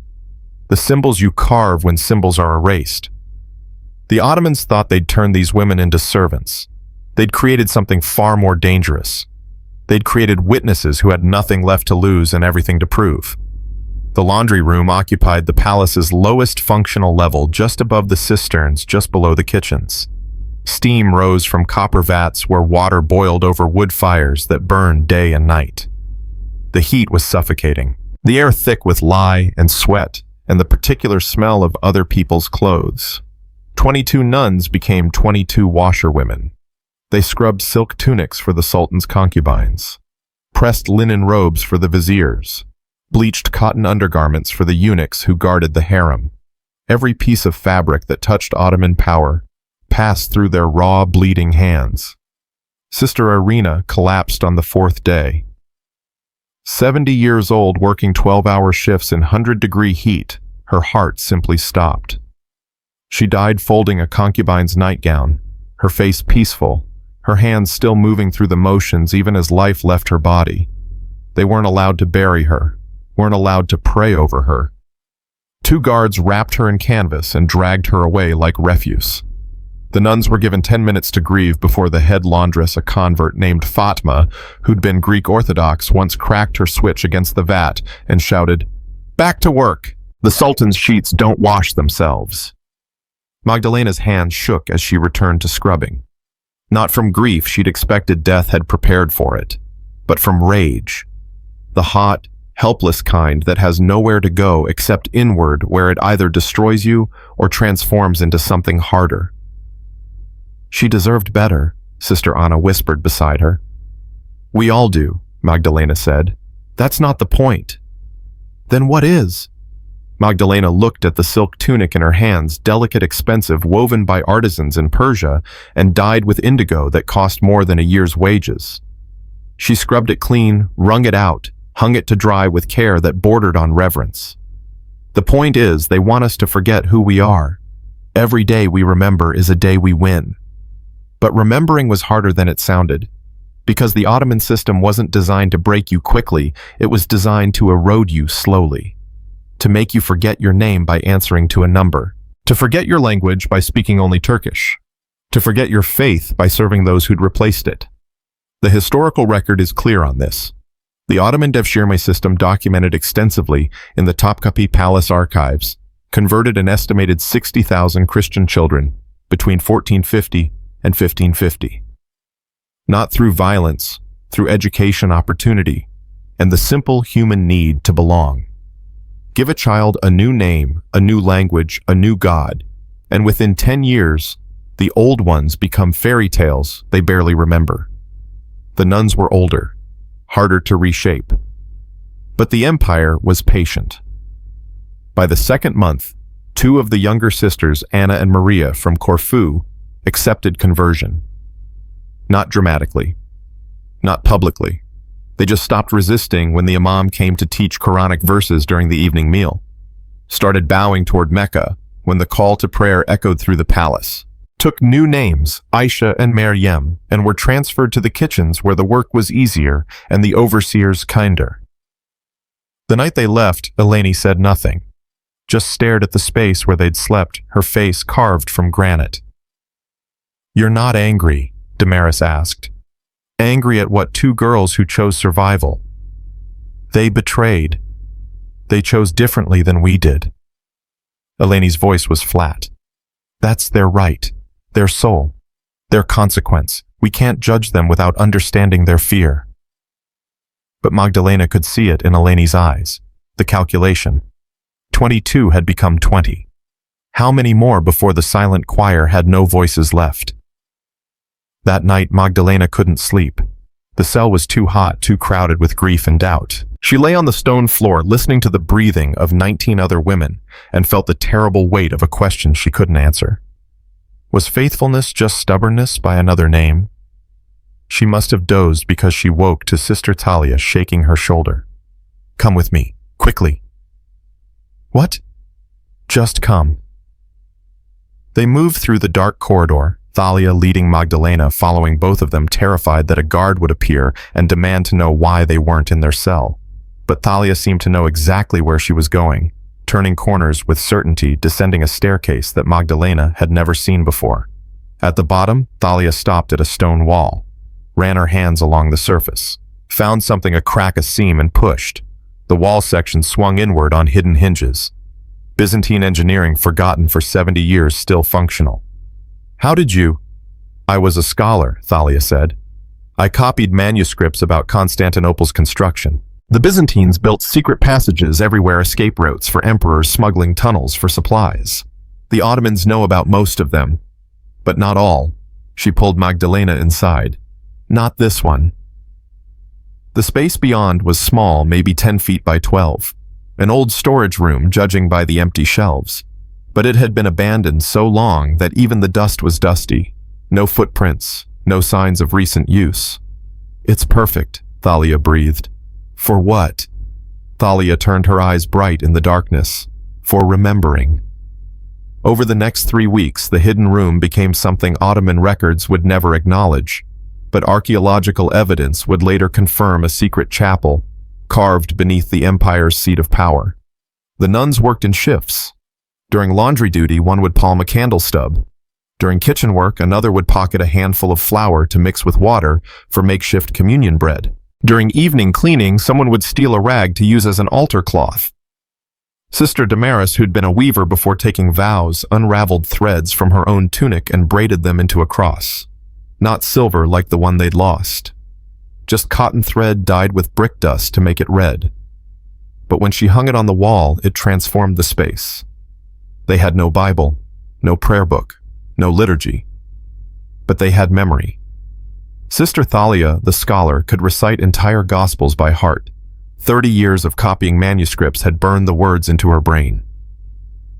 The symbols you carve when symbols are erased. The Ottomans thought they'd turned these women into servants. They'd created something far more dangerous. They'd created witnesses who had nothing left to lose and everything to prove. The laundry room occupied the palace's lowest functional level, just above the cisterns, just below the kitchens. Steam rose from copper vats where water boiled over wood fires that burned day and night. The heat was suffocating, the air thick with lye and sweat, and the particular smell of other people's clothes. 22 nuns became 22 washerwomen. They scrubbed silk tunics for the Sultan's concubines, pressed linen robes for the viziers, bleached cotton undergarments for the eunuchs who guarded the harem. Every piece of fabric that touched Ottoman power passed through their raw, bleeding hands. Sister Irina collapsed on the 4th day. 70 years old, working 12-hour shifts in 100-degree heat, her heart simply stopped. She died folding a concubine's nightgown, her face peaceful, her hands still moving through the motions even as life left her body. They weren't allowed to bury her, weren't allowed to pray over her. 2 guards wrapped her in canvas and dragged her away like refuse. The nuns were given 10 minutes to grieve before the head laundress, a convert named Fatma, who'd been Greek Orthodox, once cracked her switch against the vat and shouted, "Back to work! The Sultan's sheets don't wash themselves." Magdalena's hands shook as she returned to scrubbing. Not from grief, she'd expected death had prepared for it, but from rage. The hot, helpless kind that has nowhere to go except inward, where it either destroys you or transforms into something harder. "She deserved better," Sister Anna whispered beside her. "We all do," Magdalena said. "That's not the point." "Then what is?" Magdalena looked at the silk tunic in her hands, delicate, expensive, woven by artisans in Persia and dyed with indigo that cost more than a year's wages. She scrubbed it clean, wrung it out, hung it to dry with care that bordered on reverence. "The point is, they want us to forget who we are. Every day we remember is a day we win." But remembering was harder than it sounded. Because the Ottoman system wasn't designed to break you quickly, it was designed to erode you slowly. To make you forget your name by answering to a number. To forget your language by speaking only Turkish. To forget your faith by serving those who'd replaced it. The historical record is clear on this. The Ottoman devshirme system, documented extensively in the Topkapi Palace archives, converted an estimated 60,000 Christian children between 1450 and 1550. Not through violence, through education opportunity, and the simple human need to belong. Give a child a new name, a new language, a new God, and within 10 years, the old ones become fairy tales they barely remember. The nuns were older, harder to reshape. But the empire was patient. By the 2nd month, 2 of the younger sisters, Anna and Maria from Corfu, accepted conversion. Not dramatically, not publicly, They just stopped resisting when the imam came to teach Quranic verses during the evening meal. Started bowing toward Mecca when the call to prayer echoed through the palace. Took new names, Aisha and Maryam, and were transferred to the kitchens where the work was easier and the overseers kinder. The night they left, Eleni said nothing, just stared at the space where they'd slept, her face carved from granite. "You're not angry?" Damaris asked. "Angry at what? Two girls who chose survival. They betrayed. They chose differently than we did." Eleni's voice was flat. "That's their right, their soul, their consequence. We can't judge them without understanding their fear." But Magdalena could see it in Eleni's eyes, the calculation. 22 had become 20. How many more before the silent choir had no voices left? That night, Magdalena couldn't sleep. The cell was too hot, too crowded with grief and doubt. She lay on the stone floor, listening to the breathing of 19 other women, and felt the terrible weight of a question she couldn't answer. Was faithfulness just stubbornness by another name? She must have dozed because she woke to Sister Talia shaking her shoulder. "Come with me, quickly." "What?" "Just come." They moved through the dark corridor, Thalia leading Magdalena, following, both of them terrified that a guard would appear and demand to know why they weren't in their cell. But Thalia seemed to know exactly where she was going, turning corners with certainty, descending a staircase that Magdalena had never seen before. At the bottom, Thalia stopped at a stone wall, ran her hands along the surface, found something a seam and pushed. The wall section swung inward on hidden hinges. Byzantine engineering forgotten for 70 years, still functional. "How did you?" "I was a scholar," Thalia said. "I copied manuscripts about Constantinople's construction. The Byzantines built secret passages everywhere, escape routes for emperors, smuggling tunnels for supplies. The Ottomans know about most of them, but not all." She pulled Magdalena inside. "Not this one." The space beyond was small, maybe 10 feet by 12. An old storage room, judging by the empty shelves. But it had been abandoned so long that even the dust was dusty. No footprints, no signs of recent use. "It's perfect," Thalia breathed. "For what?" Thalia turned her eyes bright in the darkness. "For remembering." Over the next 3 weeks, the hidden room became something Ottoman records would never acknowledge, but archaeological evidence would later confirm a secret chapel carved beneath the empire's seat of power. The nuns worked in shifts. During laundry duty, one would palm a candle stub. During kitchen work, another would pocket a handful of flour to mix with water for makeshift communion bread. During evening cleaning, someone would steal a rag to use as an altar cloth. Sister Damaris, who'd been a weaver before taking vows, unraveled threads from her own tunic and braided them into a cross. Not silver like the one they'd lost. Just cotton thread dyed with brick dust to make it red. But when she hung it on the wall, it transformed the space. They had no Bible, no prayer book, no liturgy. But they had memory. Sister Thalia, the scholar, could recite entire Gospels by heart. 30 years of copying manuscripts had burned the words into her brain.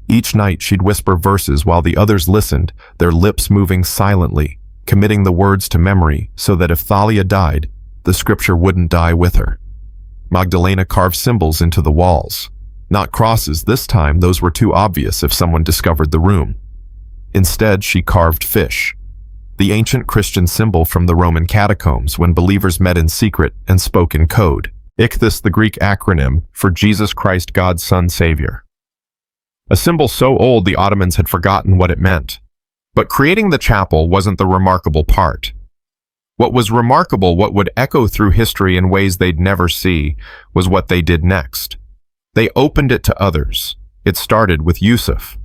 Each night she'd whisper verses while the others listened, their lips moving silently, committing the words to memory so that if Thalia died, the scripture wouldn't die with her. Magdalena carved symbols into the walls. Not crosses this time, those were too obvious if someone discovered the room. Instead, she carved fish, the ancient Christian symbol from the Roman catacombs when believers met in secret and spoke in code. Ichthys, the Greek acronym for Jesus Christ, God's Son, Savior. A symbol so old the Ottomans had forgotten what it meant. But creating the chapel wasn't the remarkable part. What was remarkable, what would echo through history in ways they'd never see, was what they did next. They opened it to others. It started with Yusuf,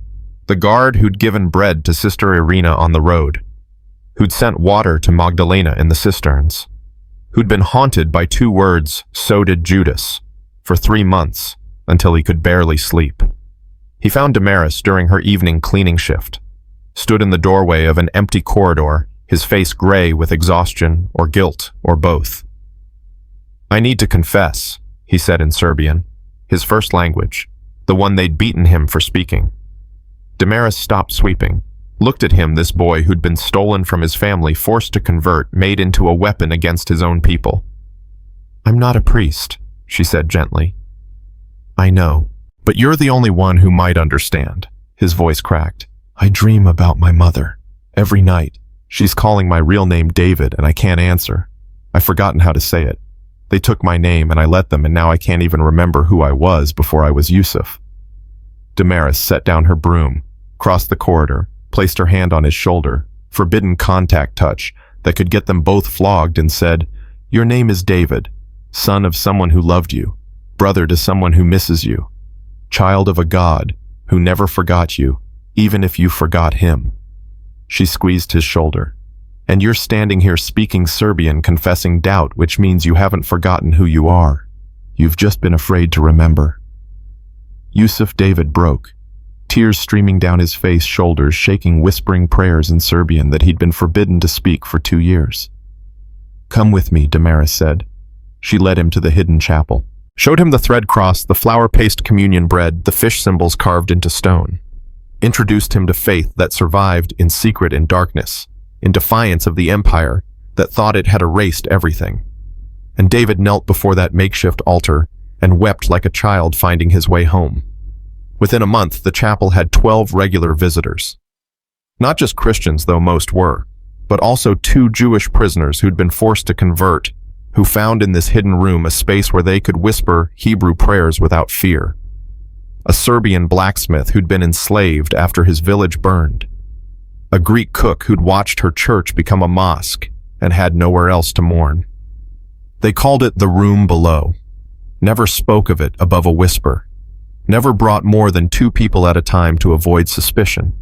the guard who'd given bread to Sister Irina on the road, who'd sent water to Magdalena in the cisterns, who'd been haunted by 2 words, "So did Judas," for 3 months, until he could barely sleep. He found Damaris during her evening cleaning shift, stood in the doorway of an empty corridor, his face gray with exhaustion or guilt or both. "I need to confess," he said in Serbian, his first language, the one they'd beaten him for speaking. Damaris stopped sweeping, looked at him, this boy who'd been stolen from his family, forced to convert, made into a weapon against his own people. "I'm not a priest," she said gently. "I know, but you're the only one who might understand." His voice cracked. "I dream about my mother. Every night. She's calling my real name David, and I can't answer. I've forgotten how to say it. They took my name, and I let them, and now I can't even remember who I was before I was Yusuf." Damaris set down her broom, crossed the corridor, placed her hand on his shoulder, forbidden contact touch that could get them both flogged, and said, "Your name is David, son of someone who loved you, brother to someone who misses you, child of a God who never forgot you, even if you forgot him." She squeezed his shoulder. "And you're standing here speaking Serbian, confessing doubt, which means you haven't forgotten who you are. You've just been afraid to remember." Yusuf David broke, tears streaming down his face, shoulders shaking, whispering prayers in Serbian that he'd been forbidden to speak for 2 years. "Come with me," Damaris said. She led him to the hidden chapel, showed him the thread cross, the flour paste communion bread, the fish symbols carved into stone, introduced him to faith that survived in secret in darkness, in defiance of the empire that thought it had erased everything. And David knelt before that makeshift altar and wept like a child finding his way home. Within a month, the chapel had 12 regular visitors. Not just Christians, though most were, but also 2 Jewish prisoners who'd been forced to convert, who found in this hidden room a space where they could whisper Hebrew prayers without fear. A Serbian blacksmith who'd been enslaved after his village burned. A Greek cook who'd watched her church become a mosque and had nowhere else to mourn. They called it the room below, never spoke of it above a whisper, never brought more than 2 people at a time to avoid suspicion.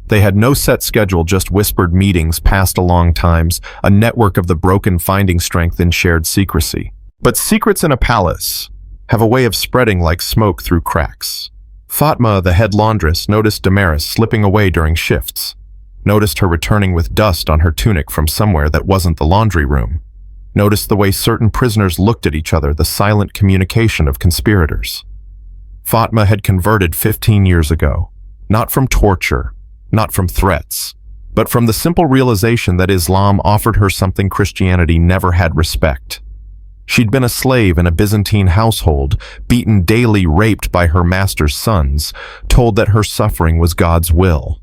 They had no set schedule, just whispered meetings passed along times, a network of the broken finding strength in shared secrecy. But secrets in a palace have a way of spreading like smoke through cracks. Fatma, the head laundress, noticed Damaris slipping away during shifts, noticed her returning with dust on her tunic from somewhere that wasn't the laundry room, noticed the way certain prisoners looked at each other, the silent communication of conspirators. Fatma had converted 15 years ago, not from torture, not from threats, but from the simple realization that Islam offered her something Christianity never had: respect. She'd been a slave in a Byzantine household, beaten daily, raped by her master's sons, told that her suffering was God's will.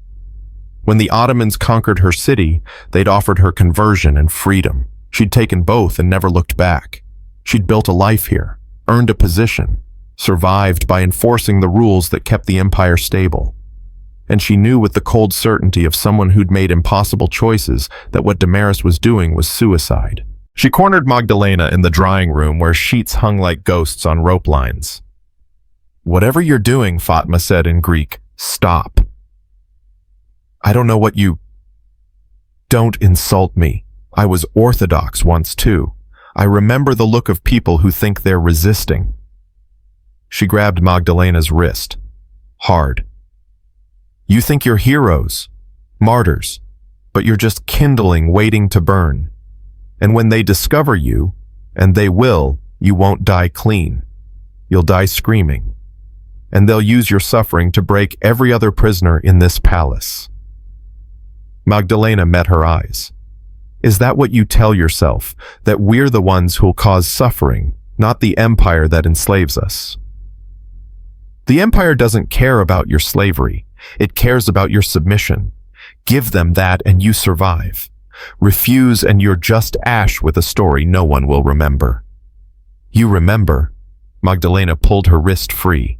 When the Ottomans conquered her city, they'd offered her conversion and freedom. She'd taken both and never looked back. She'd built a life here, earned a position, survived by enforcing the rules that kept the empire stable. And she knew with the cold certainty of someone who'd made impossible choices that what Damaris was doing was suicide. She cornered Magdalena in the drying room where sheets hung like ghosts on rope lines. "Whatever you're doing," Fatma said in Greek, "stop. I don't know what you... Don't insult me. I was Orthodox once too. I remember the look of people who think they're resisting." She grabbed Magdalena's wrist, hard. "You think you're heroes, martyrs, but you're just kindling waiting to burn. And when they discover you, and they will, you won't die clean. You'll die screaming. And they'll use your suffering to break every other prisoner in this palace." Magdalena met her eyes. "Is that what you tell yourself, that we're the ones who'll cause suffering, not the empire that enslaves us?" "The empire doesn't care about your slavery. It cares about your submission. Give them that and you survive. Refuse and you're just ash with a story no one will remember." "You remember." Magdalena pulled her wrist free.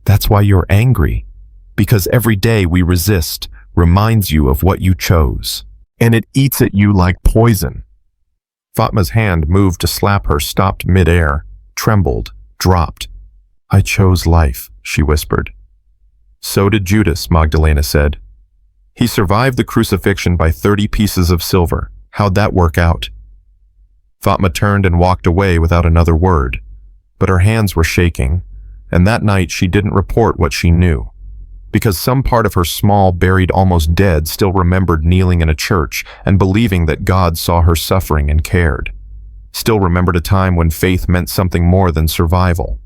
"That's why you're angry. Because every day we resist reminds you of what you chose. And it eats at you like poison." Fatma's hand moved to slap her, stopped midair, trembled, dropped. "I chose life," she whispered. "So did Judas," Magdalena said. "He survived the crucifixion by 30 pieces of silver. How'd that work out?" Fatma turned and walked away without another word, but her hands were shaking, and that night she didn't report what she knew, because some part of her small, buried, almost dead, still remembered kneeling in a church and believing that God saw her suffering and cared. Still remembered a time when faith meant something more than survival.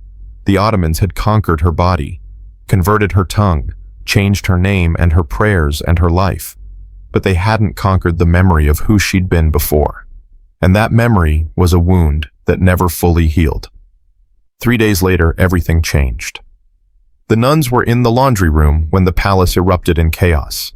The Ottomans had conquered her body, converted her tongue, changed her name and her prayers and her life, but they hadn't conquered the memory of who she'd been before. And that memory was a wound that never fully healed. 3 days later, everything changed. The nuns were in the laundry room when the palace erupted in chaos.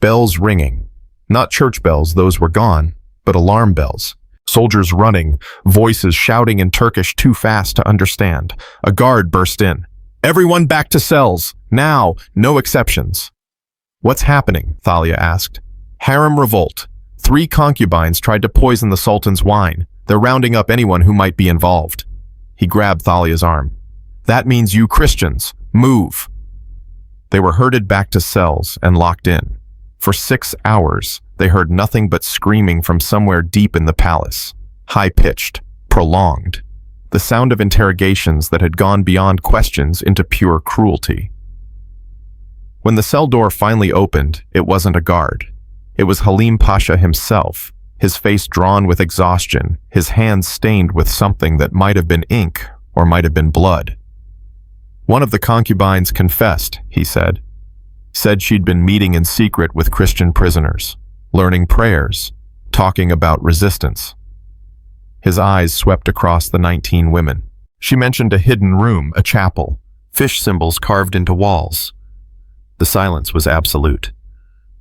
Bells ringing. Not church bells, those were gone, but alarm bells. Soldiers running, voices shouting in Turkish too fast to understand. A guard burst in. "Everyone back to cells! Now! No exceptions!" "What's happening?" Thalia asked. "Harem revolt. 3 concubines tried to poison the Sultan's wine. They're rounding up anyone who might be involved." He grabbed Thalia's arm. "That means you Christians. Move!" They were herded back to cells and locked in. For 6 hours, they heard nothing but screaming from somewhere deep in the palace. High-pitched, prolonged. The sound of interrogations that had gone beyond questions into pure cruelty. When the cell door finally opened, it wasn't a guard. It was Halim Pasha himself, his face drawn with exhaustion, his hands stained with something that might have been ink or might have been blood. "One of the concubines confessed," he said. Said she'd been meeting in secret with Christian prisoners, learning prayers, talking about resistance. His eyes swept across the 19 women. She mentioned a hidden room, a chapel, fish symbols carved into walls. The silence was absolute.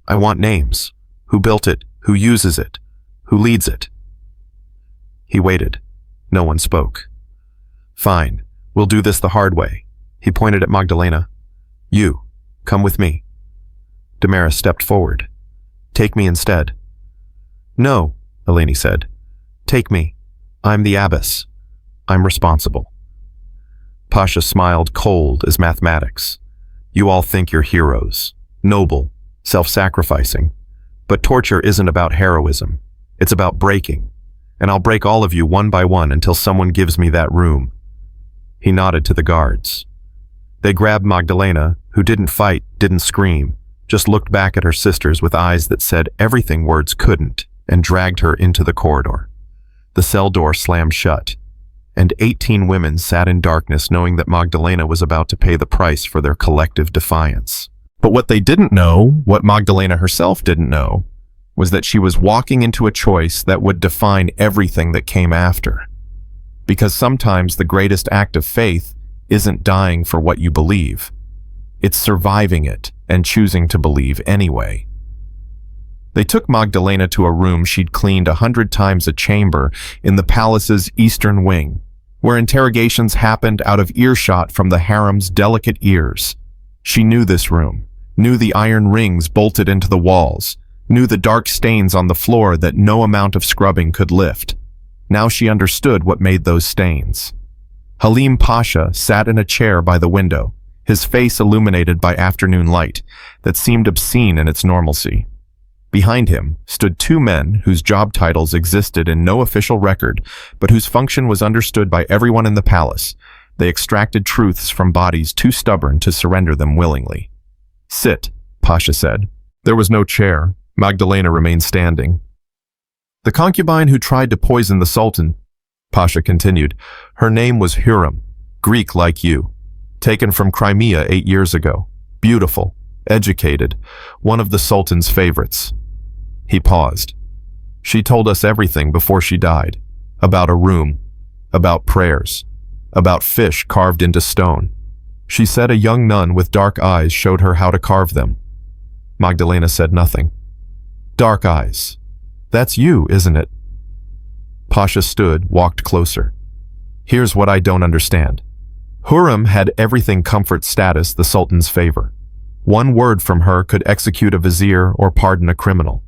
"I want names. Who built it? Who uses it? Who leads it?" He waited. No one spoke. "Fine. We'll do this the hard way." He pointed at Magdalena. "You. Come with me." Damaris stepped forward. "Take me instead." "No," Eleni said. "Take me. I'm the abbess. I'm responsible." Pasha smiled cold as mathematics. "You all think you're heroes, noble, self-sacrificing. But torture isn't about heroism. It's about breaking. And I'll break all of you one by one until someone gives me that room." He nodded to the guards. They grabbed Magdalena, who didn't fight, didn't scream, just looked back at her sisters with eyes that said everything words couldn't, and dragged her into the corridor. The cell door slammed shut, and 18 women sat in darkness knowing that Magdalena was about to pay the price for their collective defiance. But what they didn't know, what Magdalena herself didn't know, was that she was walking into a choice that would define everything that came after. Because sometimes the greatest act of faith isn't dying for what you believe. It's surviving it and choosing to believe anyway. They took Magdalena to a room she'd cleaned 100 times, a chamber in the palace's eastern wing, where interrogations happened out of earshot from the harem's delicate ears. She knew this room, knew the iron rings bolted into the walls, knew the dark stains on the floor that no amount of scrubbing could lift. Now she understood what made those stains. Halim Pasha sat in a chair by the window, his face illuminated by afternoon light that seemed obscene in its normalcy. Behind him stood 2 men whose job titles existed in no official record, but whose function was understood by everyone in the palace. They extracted truths from bodies too stubborn to surrender them willingly. "Sit," Pasha said. There was no chair. Magdalena remained standing. "The concubine who tried to poison the Sultan," Pasha continued, "her name was Hürrem, Greek like you, taken from Crimea 8 years ago. Beautiful, educated, one of the Sultan's favorites." He paused. "She told us everything before she died. About a room, about prayers, about fish carved into stone. She said a young nun with dark eyes showed her how to carve them." Magdalena said nothing. "Dark eyes. That's you, isn't it?" Pasha stood, walked closer. "Here's what I don't understand. Hürrem had everything comfort status the Sultan's favor. One word from her could execute a vizier or pardon a criminal.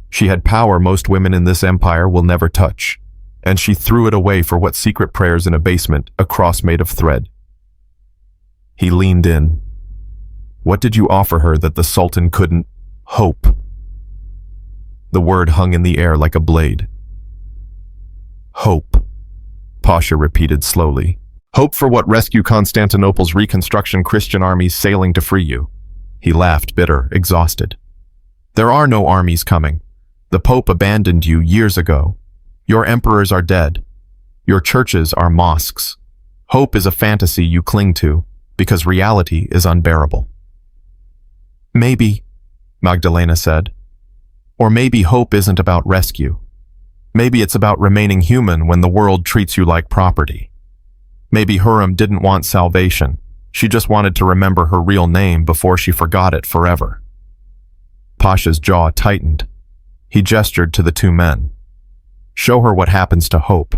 She had power most women in this empire will never touch, and she threw it away for what secret prayers in a basement, a cross made of thread." He leaned in. "What did you offer her that the Sultan couldn't? Hope." The word hung in the air like a blade. "Hope," Pasha repeated slowly. "Hope for what? Rescue Constantinople's reconstruction Christian armies sailing to free you." He laughed, bitter, exhausted. "There are no armies coming. The Pope abandoned you years ago. Your emperors are dead. Your churches are mosques. Hope is a fantasy you cling to, because reality is unbearable." "Maybe," Magdalena said. "Or maybe hope isn't about rescue. Maybe it's about remaining human when the world treats you like property. Maybe Hurrem didn't want salvation. She just wanted to remember her real name before she forgot it forever. Pasha's jaw tightened. He gestured to the two men. Show her what happens to hope.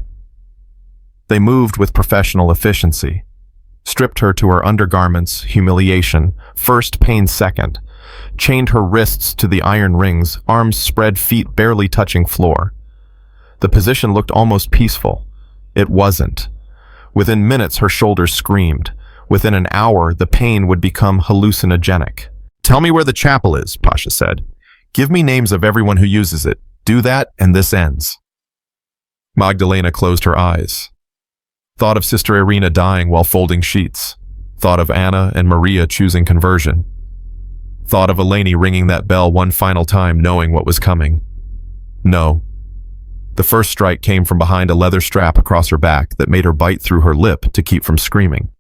They moved with professional efficiency, stripped her to her undergarments, humiliation, first pain second, chained her wrists to the iron rings, arms spread, feet barely touching floor. The position looked almost peaceful. It wasn't. Within minutes, her shoulders screamed. Within an hour, the pain would become hallucinogenic. Tell me where the chapel is, Pasha said. Give me names of everyone who uses it. Do that, and this ends. Magdalena closed her eyes. Thought of Sister Irina dying while folding sheets. Thought of Anna and Maria choosing conversion. Thought of Eleni ringing that bell one final time, knowing what was coming. No. The first strike came from behind a leather strap across her back that made her bite through her lip to keep from screaming.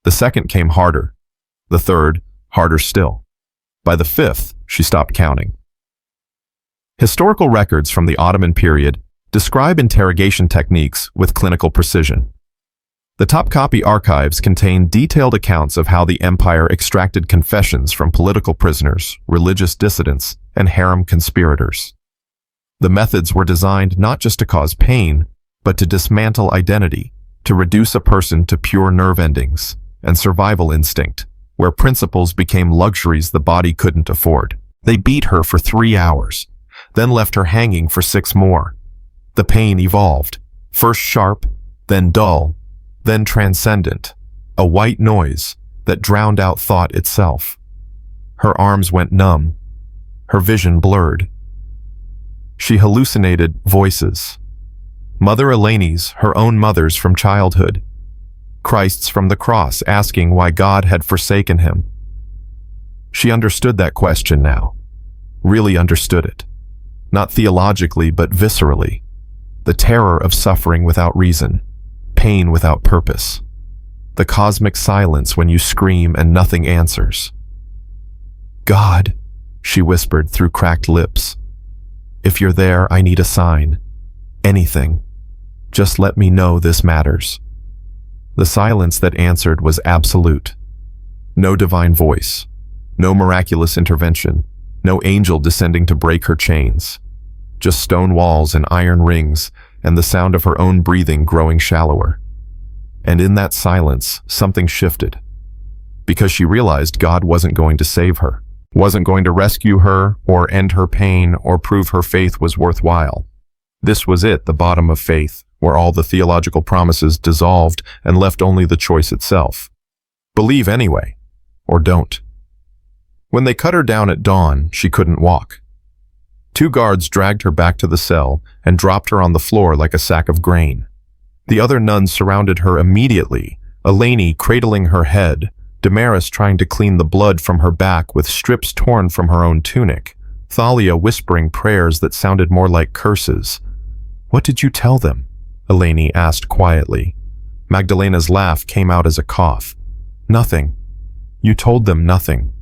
The second came harder. The third, harder still. By the fifth, she stopped counting. Historical records from the Ottoman period describe interrogation techniques with clinical precision. The Topkapi archives contain detailed accounts of how the empire extracted confessions from political prisoners, religious dissidents, and harem conspirators. The methods were designed not just to cause pain, but to dismantle identity, to reduce a person to pure nerve endings and survival instinct, where principles became luxuries the body couldn't afford. They beat her for 3 hours, then left her hanging for 6 more. The pain evolved, first sharp, then dull, then transcendent, a white noise that drowned out thought itself. Her arms went numb, her vision blurred. She hallucinated voices. Mother Eleni's, her own mother's from childhood. Christ's from the cross asking why God had forsaken him. She understood that question now. Really understood it. Not theologically, but viscerally. The terror of suffering without reason. Pain without purpose. The cosmic silence when you scream and nothing answers. God, she whispered through cracked lips. If you're there, I need a sign. Anything. Just let me know this matters. The silence that answered was absolute. No divine voice. No miraculous intervention. No angel descending to break her chains. Just stone walls and iron rings, and the sound of her own breathing growing shallower. And in that silence, something shifted. Because she realized God wasn't going to save her, wasn't going to rescue her, or end her pain, or prove her faith was worthwhile. This was it, the bottom of faith, where all the theological promises dissolved and left only the choice itself. Believe anyway, or don't. When they cut her down at dawn, she couldn't walk. 2 guards dragged her back to the cell and dropped her on the floor like a sack of grain. The other nuns surrounded her immediately, Eleni cradling her head, Damaris trying to clean the blood from her back with strips torn from her own tunic, Thalia whispering prayers that sounded more like curses. What did you tell them? Eleni asked quietly. Magdalena's laugh came out as a cough. Nothing. You told them nothing.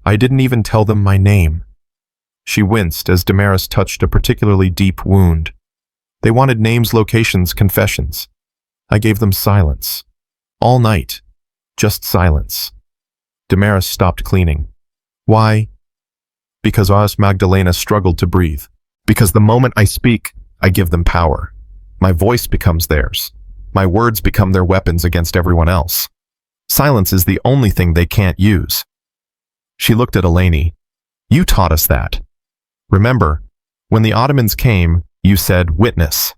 I didn't even tell them my name. She winced as Damaris touched a particularly deep wound. They wanted names, locations, confessions. I gave them silence. All night. Just silence. Damaris stopped cleaning. Why? Because Magdalena struggled to breathe. Because the moment I speak, I give them power. My voice becomes theirs. My words become their weapons against everyone else. Silence is the only thing they can't use. She looked at Eleni. You taught us that. Remember, when the Ottomans came, you said witness.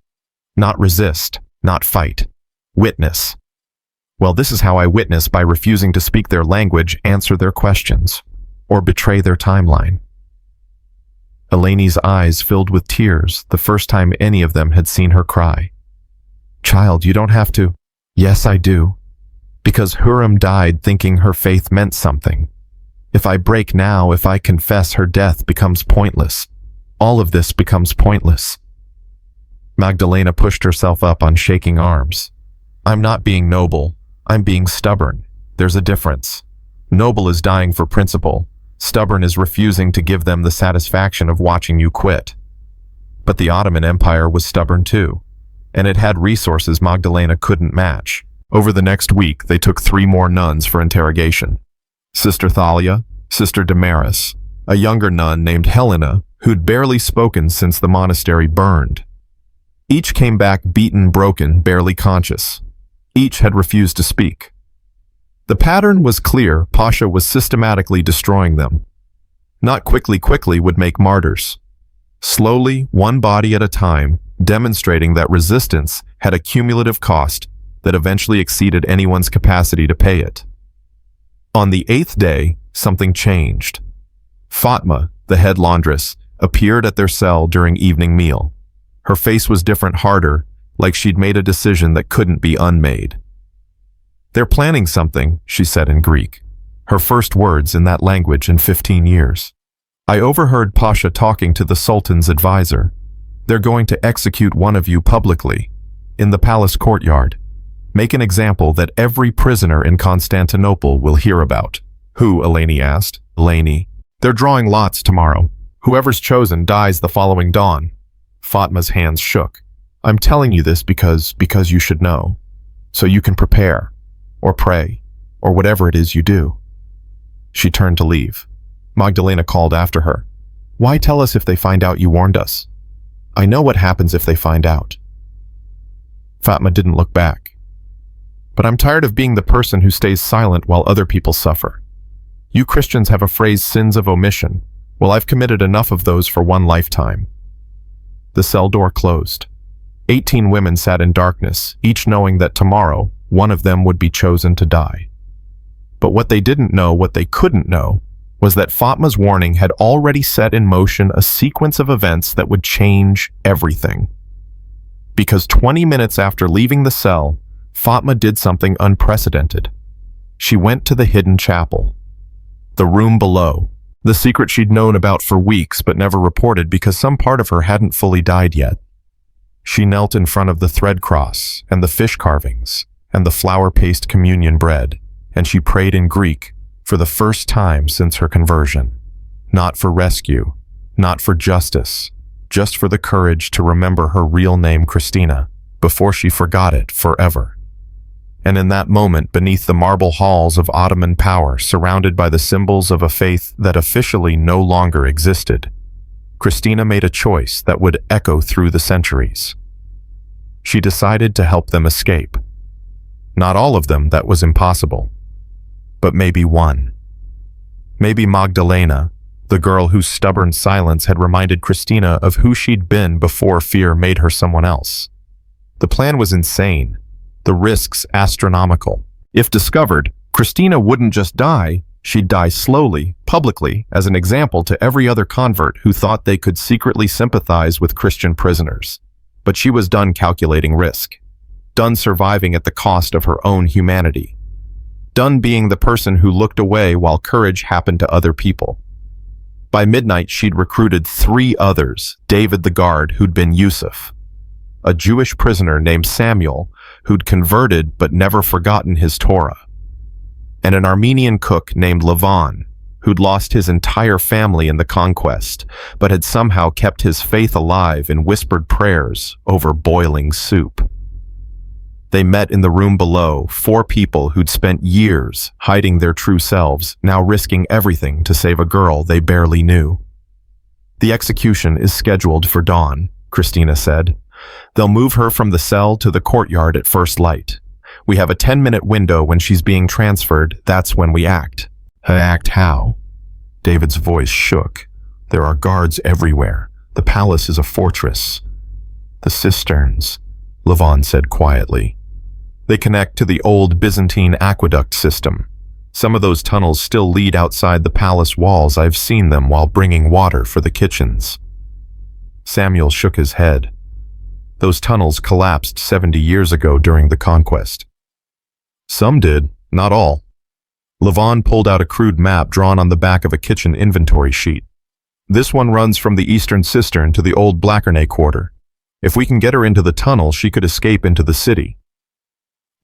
Not resist, not fight. Witness. Well, this is how I witness, by refusing to speak their language, answer their questions, or betray their timeline. Eleni's eyes filled with tears, the first time any of them had seen her cry. Child, you don't have to. Yes, I do. Because Hurrem died thinking her faith meant something. If I break now, if I confess, her death becomes pointless. All of this becomes pointless. Magdalena pushed herself up on shaking arms. I'm not being noble. I'm being stubborn. There's a difference. Noble is dying for principle. Stubborn is refusing to give them the satisfaction of watching you quit. But the Ottoman Empire was stubborn too, and it had resources Magdalena couldn't match. Over the next week, they took 3 more nuns for interrogation. Sister Thalia, Sister Damaris, a younger nun named Helena, who'd barely spoken since the monastery burned. Each came back beaten, broken, barely conscious. Each had refused to speak. The pattern was clear. Pasha was systematically destroying them. Not quickly would make martyrs. Slowly, one body at a time, demonstrating that resistance had a cumulative cost that eventually exceeded anyone's capacity to pay it. On the 8th day, something changed. Fatma, the head laundress, appeared at their cell during evening meal. Her face was different, harder, like she'd made a decision that couldn't be unmade. "They're planning something," she said in Greek, her first words in that language in 15 years. "I overheard Pasha talking to the Sultan's advisor. They're going to execute one of you publicly, in the palace courtyard. Make an example that every prisoner in Constantinople will hear about." "Who?" Eleni asked. "Eleni. They're drawing lots tomorrow. Whoever's chosen dies the following dawn." Fatma's hands shook. "I'm telling you this because you should know. So you can prepare, or pray, or whatever it is you do." She turned to leave. Magdalena called after her. "Why tell us if they find out you warned us? I know what happens if they find out." Fatma didn't look back. "But I'm tired of being the person who stays silent while other people suffer. You Christians have a phrase, sins of omission. Well, I've committed enough of those for one lifetime." The cell door closed. 18 women sat in darkness, each knowing that tomorrow, one of them would be chosen to die. But what they didn't know, what they couldn't know, was that Fatma's warning had already set in motion a sequence of events that would change everything. Because 20 minutes after leaving the cell, Fatma did something unprecedented. She went to the hidden chapel. The room below. The secret she'd known about for weeks but never reported because some part of her hadn't fully died yet. She knelt in front of the thread cross and the fish carvings and the flour paste communion bread, and she prayed in Greek for the first time since her conversion. Not for rescue, not for justice, just for the courage to remember her real name, Christina, before she forgot it forever. And in that moment, beneath the marble halls of Ottoman power, surrounded by the symbols of a faith that officially no longer existed, Christina made a choice that would echo through the centuries. She decided to help them escape. Not all of them, that was impossible. But maybe one. Maybe Magdalena, the girl whose stubborn silence had reminded Christina of who she'd been before fear made her someone else. The plan was insane. The risks astronomical. If discovered, Christina wouldn't just die, she'd die slowly, publicly, as an example to every other convert who thought they could secretly sympathize with Christian prisoners. But she was done calculating risk. Done surviving at the cost of her own humanity. Done being the person who looked away while courage happened to other people. By midnight, she'd recruited 3 others, David the guard, who'd been Yusuf, a Jewish prisoner named Samuel, who'd converted but never forgotten his Torah, and an Armenian cook named Levan, who'd lost his entire family in the conquest, but had somehow kept his faith alive in whispered prayers over boiling soup. They met in the room below, 4 people who'd spent years hiding their true selves, now risking everything to save a girl they barely knew. "The execution is scheduled for dawn," Christina said. "They'll move her from the cell to the courtyard at first light. We have a 10-minute window when she's being transferred. That's when we act." "Act how?" David's voice shook. "There are guards everywhere. The palace is a fortress." "The cisterns," Levan said quietly. "They connect to the old Byzantine aqueduct system. Some of those tunnels still lead outside the palace walls. I've seen them while bringing water for the kitchens." Samuel shook his head. "Those tunnels collapsed 70 years ago during the conquest." "Some did, not all." Levan pulled out a crude map drawn on the back of a kitchen inventory sheet. "This one runs from the eastern cistern to the old Blackernay quarter. If we can get her into the tunnel, she could escape into the city."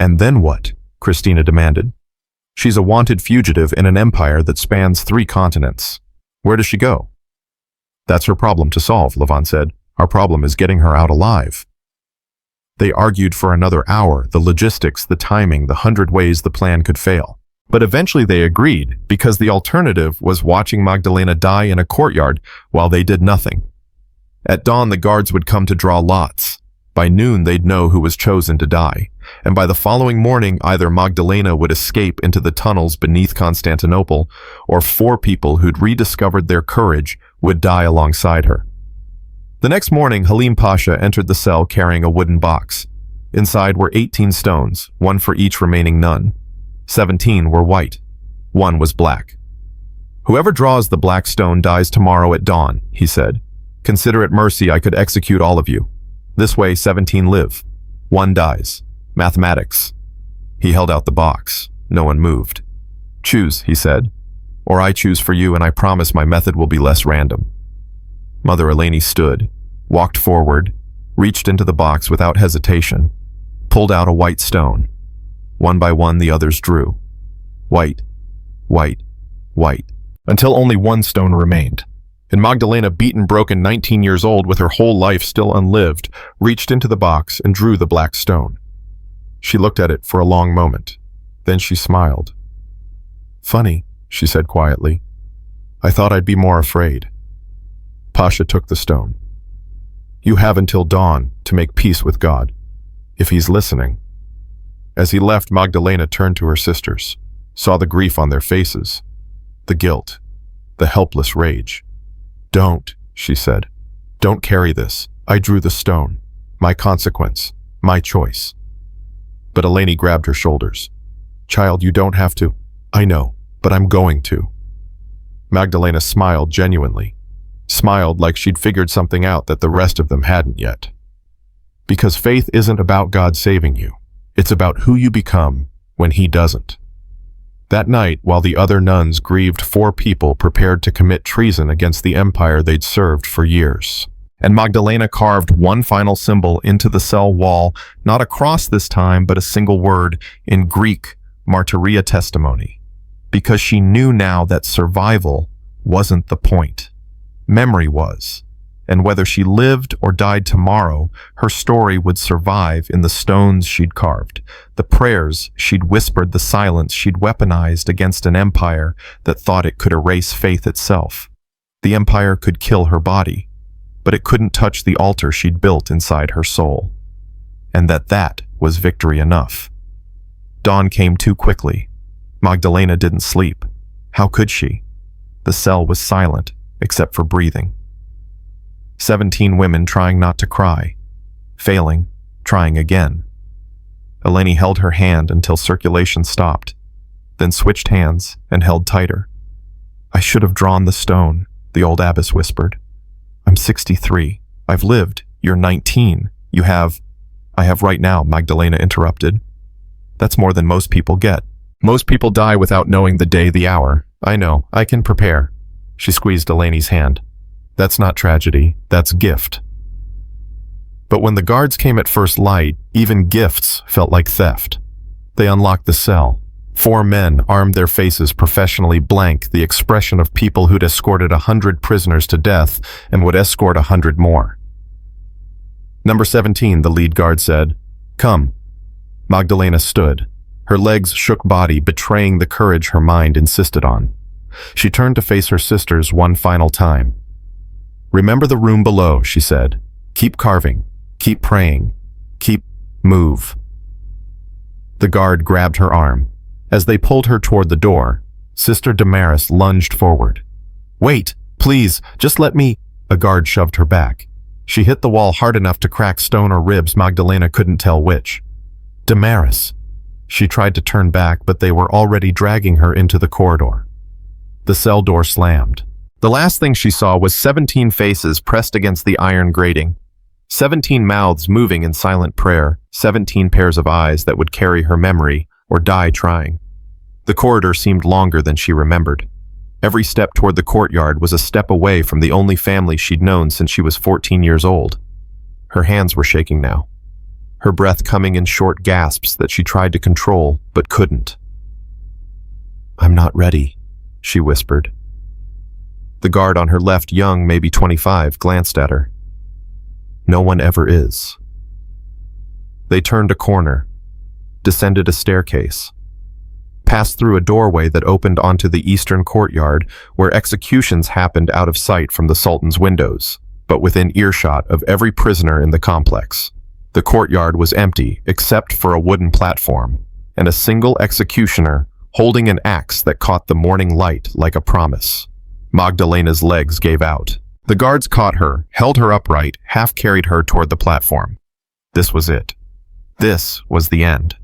"And then what?" Christina demanded. "She's a wanted fugitive in an empire that spans 3 continents. Where does she go?" "That's her problem to solve," Levan said. Our problem is getting her out alive. They argued for another hour, the logistics, the timing, the 100 ways the plan could fail. But eventually they agreed, because the alternative was watching Magdalena die in a courtyard while they did nothing. At dawn, the guards would come to draw lots. By noon, they'd know who was chosen to die. And by the following morning, either Magdalena would escape into the tunnels beneath Constantinople, or 4 people who'd rediscovered their courage would die alongside her. The next morning, Halim Pasha entered the cell carrying a wooden box. Inside were 18 stones, 1 for each remaining nun. 17 were white. 1 was black. "Whoever draws the black stone dies tomorrow at dawn," he said. "Consider it mercy I could execute all of you. This way 17 live. 1 dies. Mathematics." He held out the box. No one moved. "Choose," he said, "or I choose for you, and I promise my method will be less random." Mother Eleni stood, walked forward, reached into the box without hesitation, pulled out a white stone. 1 by 1 the others drew. White, white, white, until only 1 stone remained. And Magdalena, beaten, broken, 19 years old, with her whole life still unlived, reached into the box and drew the black stone. She looked at it for a long moment. Then she smiled. "Funny," she said quietly. "I thought I'd be more afraid." Pasha took the stone. "You have until dawn to make peace with God, if he's listening." As he left, Magdalena turned to her sisters, saw the grief on their faces, the guilt, the helpless rage. "Don't," she said. "Don't carry this. I drew the stone. My consequence. My choice." But Eleni grabbed her shoulders. "Child, you don't have to." "I know, but I'm going to." Magdalena smiled genuinely. Smiled like she'd figured something out that the rest of them hadn't yet. Because faith isn't about God saving you. It's about who you become when he doesn't. That night, while the other nuns grieved, 4 people prepared to commit treason against the empire they'd served for years. And Magdalena carved 1 final symbol into the cell wall, not a cross this time, but a single word, in Greek, martyria testimony. Because she knew now that survival wasn't the point. Memory was. And whether she lived or died tomorrow, her story would survive in the stones she'd carved, the prayers she'd whispered, the silence she'd weaponized against an empire that thought it could erase faith itself. The empire could kill her body, but it couldn't touch the altar she'd built inside her soul. And that was victory enough. Dawn came too quickly. Magdalena didn't sleep. How could she? The cell was silent, except for breathing. 17 women trying not to cry, failing, trying again. Eleni held her hand until circulation stopped, then switched hands and held tighter. "I should have drawn the stone," the old abbess whispered. "I'm 63. I've lived. You're 19. You have—" "I have right now," Magdalena interrupted. "That's more than most people get. Most people die without knowing the day, the hour. I know. I can prepare." She squeezed Eleni's hand. "That's not tragedy. That's gift." But when the guards came at first light, even gifts felt like theft. They unlocked the cell. 4 men armed, their faces professionally blank, the expression of people who'd escorted 100 prisoners to death and would escort 100 more. "Number 17, the lead guard said. "Come." Magdalena stood, her legs shook body betraying the courage her mind insisted on. She turned to face her sisters 1 final time. "Remember the room below," she said. "Keep carving, keep praying, move." The guard grabbed her arm. As they pulled her toward the door, Sister Damaris lunged forward. "Wait, please, just let me—" A guard shoved her back. She hit the wall hard enough to crack stone or ribs, Magdalena couldn't tell which. "Damaris." She tried to turn back, but they were already dragging her into the corridor. The cell door slammed. The last thing she saw was 17 faces pressed against the iron grating. 17 mouths moving in silent prayer, 17 pairs of eyes that would carry her memory or die trying. The corridor seemed longer than she remembered. Every step toward the courtyard was a step away from the only family she'd known since she was 14 years old. Her hands were shaking now, her breath coming in short gasps that she tried to control but couldn't. "I'm not ready," she whispered. The guard on her left, young, maybe 25, glanced at her. No one ever is. They turned a corner, descended a staircase, passed through a doorway that opened onto the eastern courtyard where executions happened out of sight from the Sultan's windows, but within earshot of every prisoner in the complex. The courtyard was empty except for a wooden platform and a single executioner holding an axe that caught the morning light like a promise. Magdalena's legs gave out. The guards caught her, held her upright, half-carried her toward the platform. This was it. This was the end.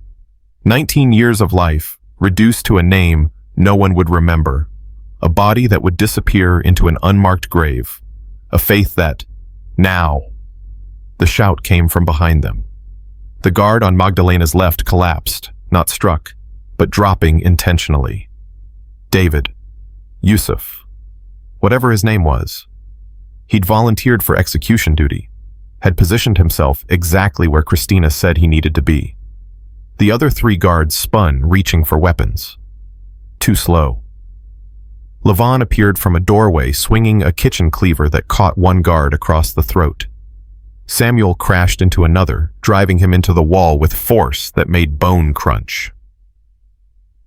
19 years of life, reduced to a name no one would remember, a body that would disappear into an unmarked grave, a faith that, now. The shout came from behind them. The guard on Magdalena's left collapsed, not struck, but dropping intentionally. David, Yusuf, whatever his name was. He'd volunteered for execution duty, had positioned himself exactly where Christina said he needed to be. The other 3 guards spun, reaching for weapons. Too slow. Levon appeared from a doorway, swinging a kitchen cleaver that caught one guard across the throat. Samuel crashed into another, driving him into the wall with force that made bone crunch.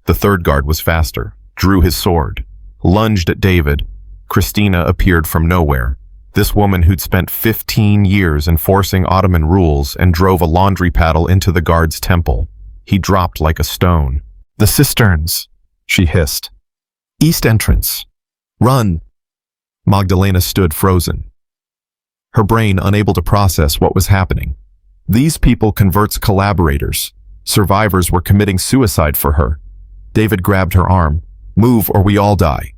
The 3rd guard was faster, drew his sword, lunged at David. Christina appeared from nowhere. This woman who'd spent 15 years enforcing Ottoman rules and drove a laundry paddle into the guard's temple. He dropped like a stone. "The cisterns," she hissed. "East entrance. Run." Magdalena stood frozen, her brain unable to process what was happening. These people converts collaborators. Survivors were committing suicide for her. David grabbed her arm. "Move or we all die."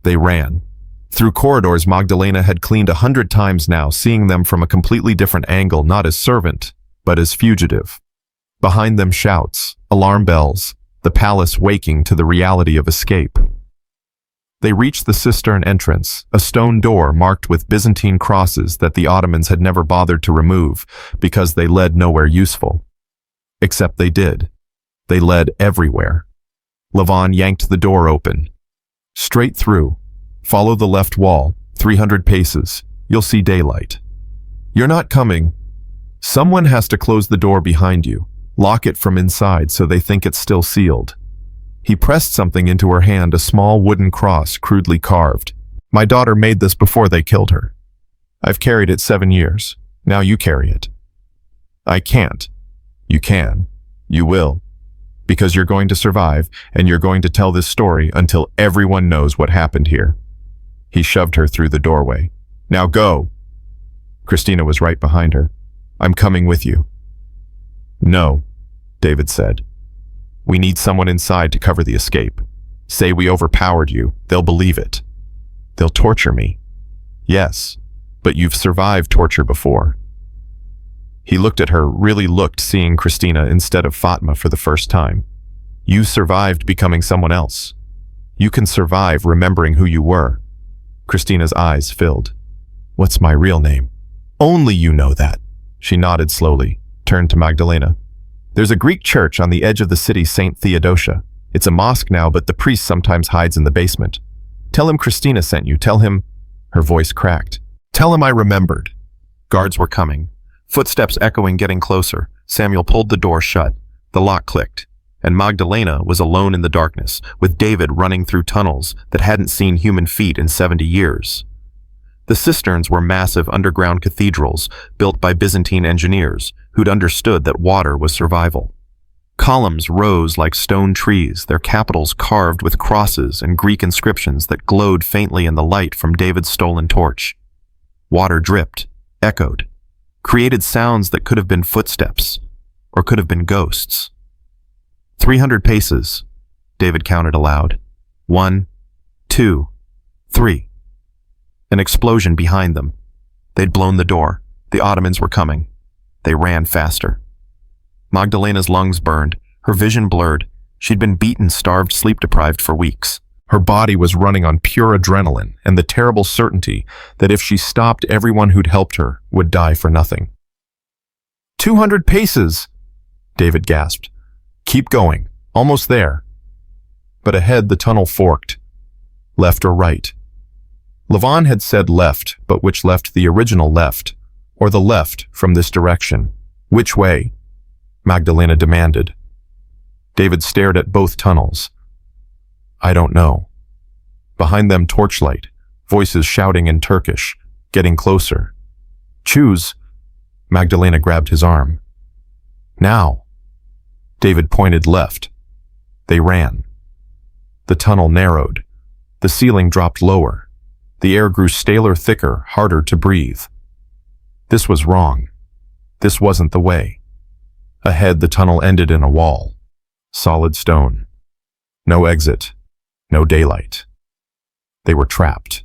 They ran. Through corridors Magdalena had cleaned 100 times now, seeing them from a completely different angle, not as servant, but as fugitive. Behind them shouts, alarm bells, the palace waking to the reality of escape. They reached the cistern entrance, a stone door marked with Byzantine crosses that the Ottomans had never bothered to remove because they led nowhere useful. Except they did. They led everywhere. Levon yanked the door open. "Straight through. Follow the left wall, 300 paces. You'll see daylight." "You're not coming." "Someone has to close the door behind you. Lock it from inside so they think it's still sealed." He pressed something into her hand, a small wooden cross crudely carved. "My daughter made this before they killed her. I've carried it 7 years. Now you carry it." "I can't." "You can. You will. Because you're going to survive, and you're going to tell this story until everyone knows what happened here." He shoved her through the doorway. "Now go." Christina was right behind her. "I'm coming with you." "No," David said. "We need someone inside to cover the escape. Say we overpowered you. They'll believe it." "They'll torture me." "Yes, but you've survived torture before." He looked at her, really looked, seeing Christina instead of Fatma for the first time. "You survived becoming someone else. You can survive remembering who you were." Christina's eyes filled. "What's my real name?" "Only you know that." She nodded slowly, turned to Magdalena. "There's a Greek church on the edge of the city, St. Theodosia. It's a mosque now, but the priest sometimes hides in the basement. Tell him Christina sent you. Tell him—" Her voice cracked. "Tell him I remembered." Guards were coming. Footsteps echoing, getting closer. Samuel pulled the door shut. The lock clicked. And Magdalena was alone in the darkness, with David running through tunnels that hadn't seen human feet in 70 years. The cisterns were massive underground cathedrals built by Byzantine engineers who'd understood that water was survival. Columns rose like stone trees, their capitals carved with crosses and Greek inscriptions that glowed faintly in the light from David's stolen torch. Water dripped, echoed, created sounds that could have been footsteps, or could have been ghosts. 300 paces, David counted aloud. 1, 2, 3. An explosion behind them. They'd blown the door. The Ottomans were coming. They ran faster. Magdalena's lungs burned, her vision blurred. She'd been beaten, starved, sleep-deprived for weeks. Her body was running on pure adrenaline and the terrible certainty that if she stopped, everyone who'd helped her would die for nothing. 200 paces, David gasped. Keep going. Almost there. But ahead the tunnel forked. Left or right? Levon had said left, but which left? The original left, or the left from this direction? Which way? Magdalena demanded. David stared at both tunnels. I don't know. Behind them, torchlight, voices shouting in Turkish, getting closer. Choose. Magdalena grabbed his arm. Now. David pointed left. They ran. The tunnel narrowed. The ceiling dropped lower. The air grew staler, thicker, harder to breathe. This was wrong. This wasn't the way. Ahead, the tunnel ended in a wall. Solid stone. No exit. No daylight. They were trapped.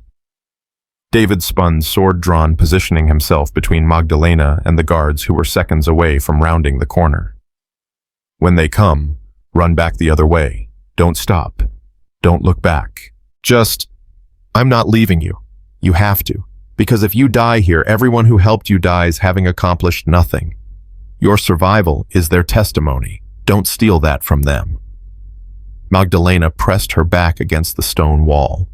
David spun, sword drawn, positioning himself between Magdalena and the guards who were seconds away from rounding the corner. When they come, run back the other way. Don't stop. Don't look back. I'm not leaving you. You have to. Because if you die here, everyone who helped you dies having accomplished nothing. Your survival is their testimony. Don't steal that from them. Magdalena pressed her back against the stone wall.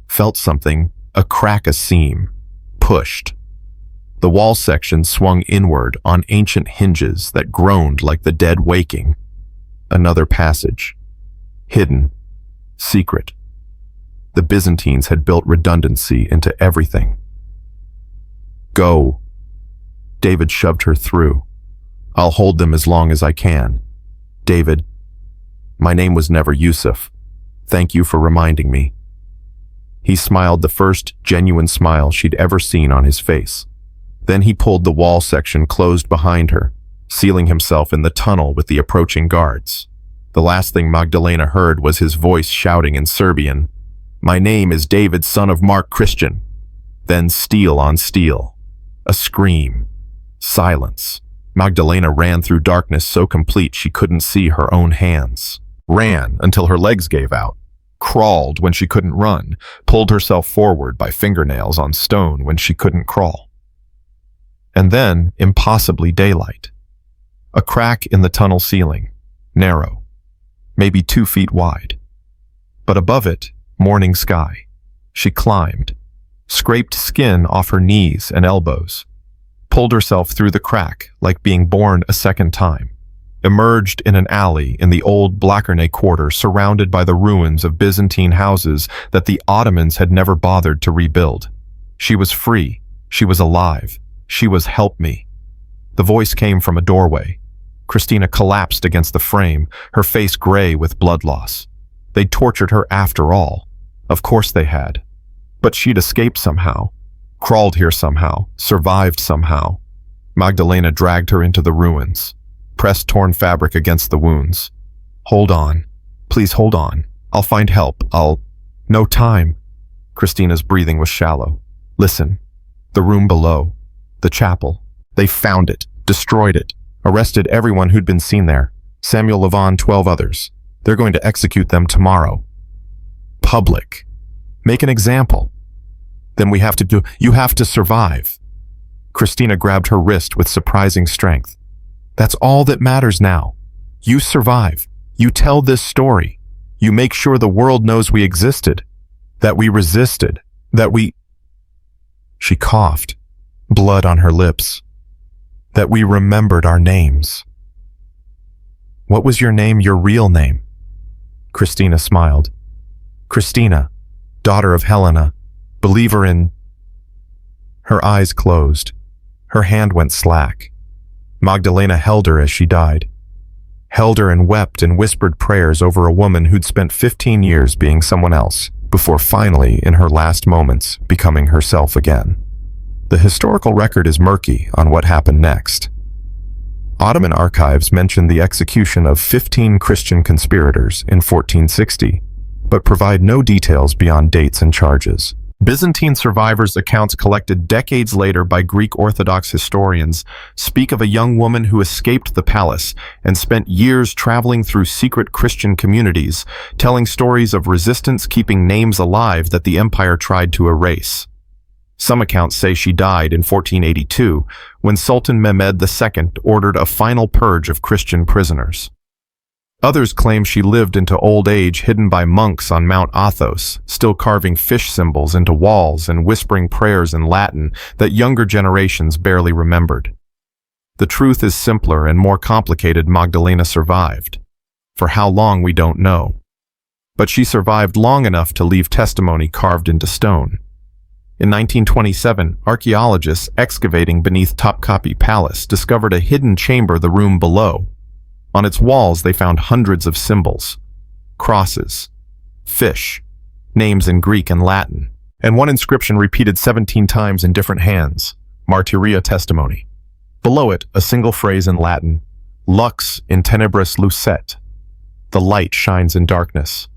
Felt something, a crack, a seam. Pushed. The wall section swung inward on ancient hinges that groaned like the dead waking. Another passage. Hidden. Secret. The Byzantines had built redundancy into everything. Go. David shoved her through. I'll hold them as long as I can. David, my name was never Yusuf. Thank you for reminding me. He smiled, the first genuine smile she'd ever seen on his face. Then he pulled the wall section closed behind her, sealing himself in the tunnel with the approaching guards. The last thing Magdalena heard was his voice shouting in Serbian, My name is David, son of Mark Christian. Then steel on steel. A scream. Silence. Magdalena ran through darkness so complete she couldn't see her own hands. Ran until her legs gave out. Crawled when she couldn't run. Pulled herself forward by fingernails on stone when she couldn't crawl. And then, impossibly, daylight. A crack in the tunnel ceiling. Narrow. Maybe 2 feet wide. But above it, morning sky. She climbed. Scraped skin off her knees and elbows. Pulled herself through the crack like being born a second time. Emerged in an alley in the old Blackernay quarter surrounded by the ruins of Byzantine houses that the Ottomans had never bothered to rebuild. She was free. She was alive. She was help me. The voice came from a doorway. Christina collapsed against the frame, her face gray with blood loss. They'd tortured her after all. Of course they had. But she'd escaped somehow. Crawled here somehow. Survived somehow. Magdalena dragged her into the ruins. Pressed torn fabric against the wounds. Hold on. Please hold on. I'll find help. No time. Christina's breathing was shallow. Listen. The room below. The chapel. They found it. Destroyed it. Arrested everyone who'd been seen there. Samuel Levon, 12 others. They're going to execute them tomorrow. Public. Make an example. Then you have to survive. Christina grabbed her wrist with surprising strength. That's all that matters now. You survive. You tell this story. You make sure the world knows we existed. That we resisted. She coughed, blood on her lips. That we remembered our names. What was your name, your real name? Christina smiled. Christina, daughter of Helena, believer in... Her eyes closed. Her hand went slack. Magdalena held her as she died. Held her and wept and whispered prayers over a woman who'd spent 15 years being someone else, before finally, in her last moments, becoming herself again. The historical record is murky on what happened next. Ottoman archives mention the execution of 15 Christian conspirators in 1460, but provide no details beyond dates and charges. Byzantine survivors' accounts collected decades later by Greek Orthodox historians speak of a young woman who escaped the palace and spent years traveling through secret Christian communities, telling stories of resistance keeping names alive that the empire tried to erase. Some accounts say she died in 1482 when Sultan Mehmed II ordered a final purge of Christian prisoners. Others claim she lived into old age hidden by monks on Mount Athos, still carving fish symbols into walls and whispering prayers in Latin that younger generations barely remembered. The truth is simpler and more complicated. Magdalena survived. For how long, we don't know. But she survived long enough to leave testimony carved into stone. In 1927, archaeologists excavating beneath Topkapi Palace discovered a hidden chamber, the room below. On its walls, they found hundreds of symbols, crosses, fish, names in Greek and Latin, and one inscription repeated 17 times in different hands, martyria testimony. Below it, a single phrase in Latin, lux in tenebris lucet, the light shines in darkness.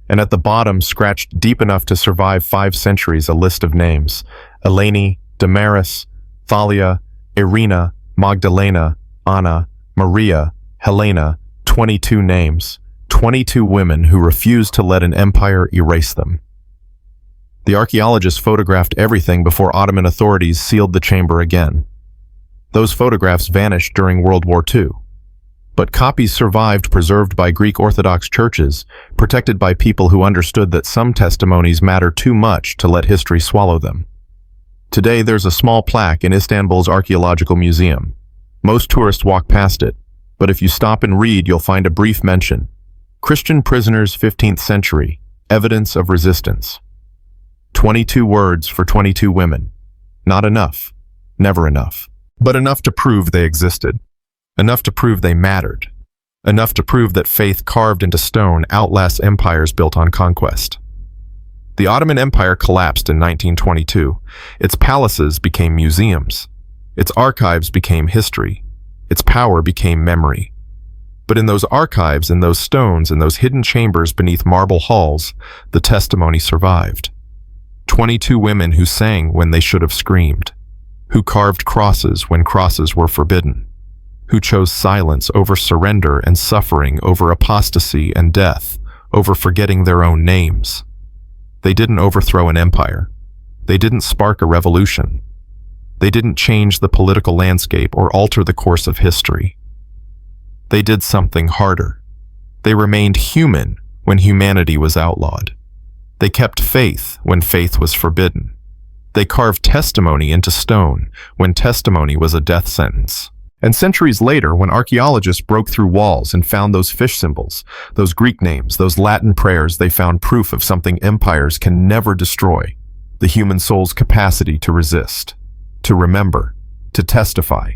And at the bottom, scratched deep enough to survive 5 centuries, a list of names: Eleni, Damaris, Thalia, Irina, Magdalena, Anna, Maria, Helena, 22 names, 22 women who refused to let an empire erase them. The archaeologists photographed everything before Ottoman authorities sealed the chamber again. Those photographs vanished during World War II. But copies survived, preserved by Greek Orthodox churches, protected by people who understood that some testimonies matter too much to let history swallow them. Today, there's a small plaque in Istanbul's Archaeological Museum. Most tourists walk past it, but if you stop and read, you'll find a brief mention. Christian prisoners, 15th century, evidence of resistance. 22 words for 22 women. Not enough. Never enough. But enough to prove they existed. Enough to prove they mattered. Enough to prove that faith carved into stone outlasts empires built on conquest. The Ottoman Empire collapsed in 1922. Its palaces became museums. Its archives became history. Its power became memory. But in those archives, in those stones, in those hidden chambers beneath marble halls, the testimony survived. 22 women who sang when they should have screamed, who carved crosses when crosses were forbidden, who chose silence over surrender and suffering, over apostasy and death, over forgetting their own names. They didn't overthrow an empire. They didn't spark a revolution. They didn't change the political landscape or alter the course of history. They did something harder. They remained human when humanity was outlawed. They kept faith when faith was forbidden. They carved testimony into stone when testimony was a death sentence. And centuries later, when archaeologists broke through walls and found those fish symbols, those Greek names, those Latin prayers, they found proof of something empires can never destroy: the human soul's capacity to resist, to remember, to testify,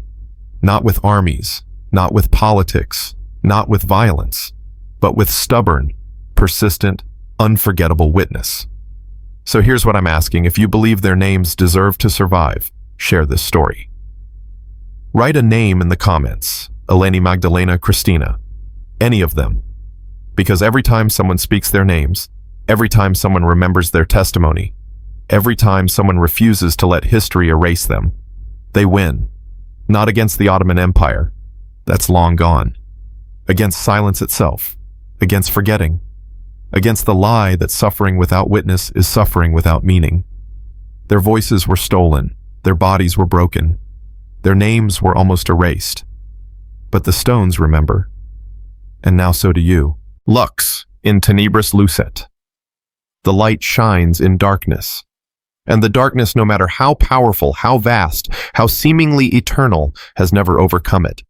not with armies, not with politics, not with violence, but with stubborn, persistent, unforgettable witness. So here's what I'm asking: if you believe their names deserve to survive, share this story. Write a name in the comments: Eleni, Magdalena, Christina, any of them. Because every time someone speaks their names, every time someone remembers their testimony, every time someone refuses to let history erase them, they win. Not against the Ottoman Empire. That's long gone. Against silence itself. Against forgetting. Against the lie that suffering without witness is suffering without meaning. Their voices were stolen. Their bodies were broken. Their names were almost erased. But the stones remember. And now so do you. Lux in tenebris lucet. The light shines in darkness. And the darkness, no matter how powerful, how vast, how seemingly eternal, has never overcome it.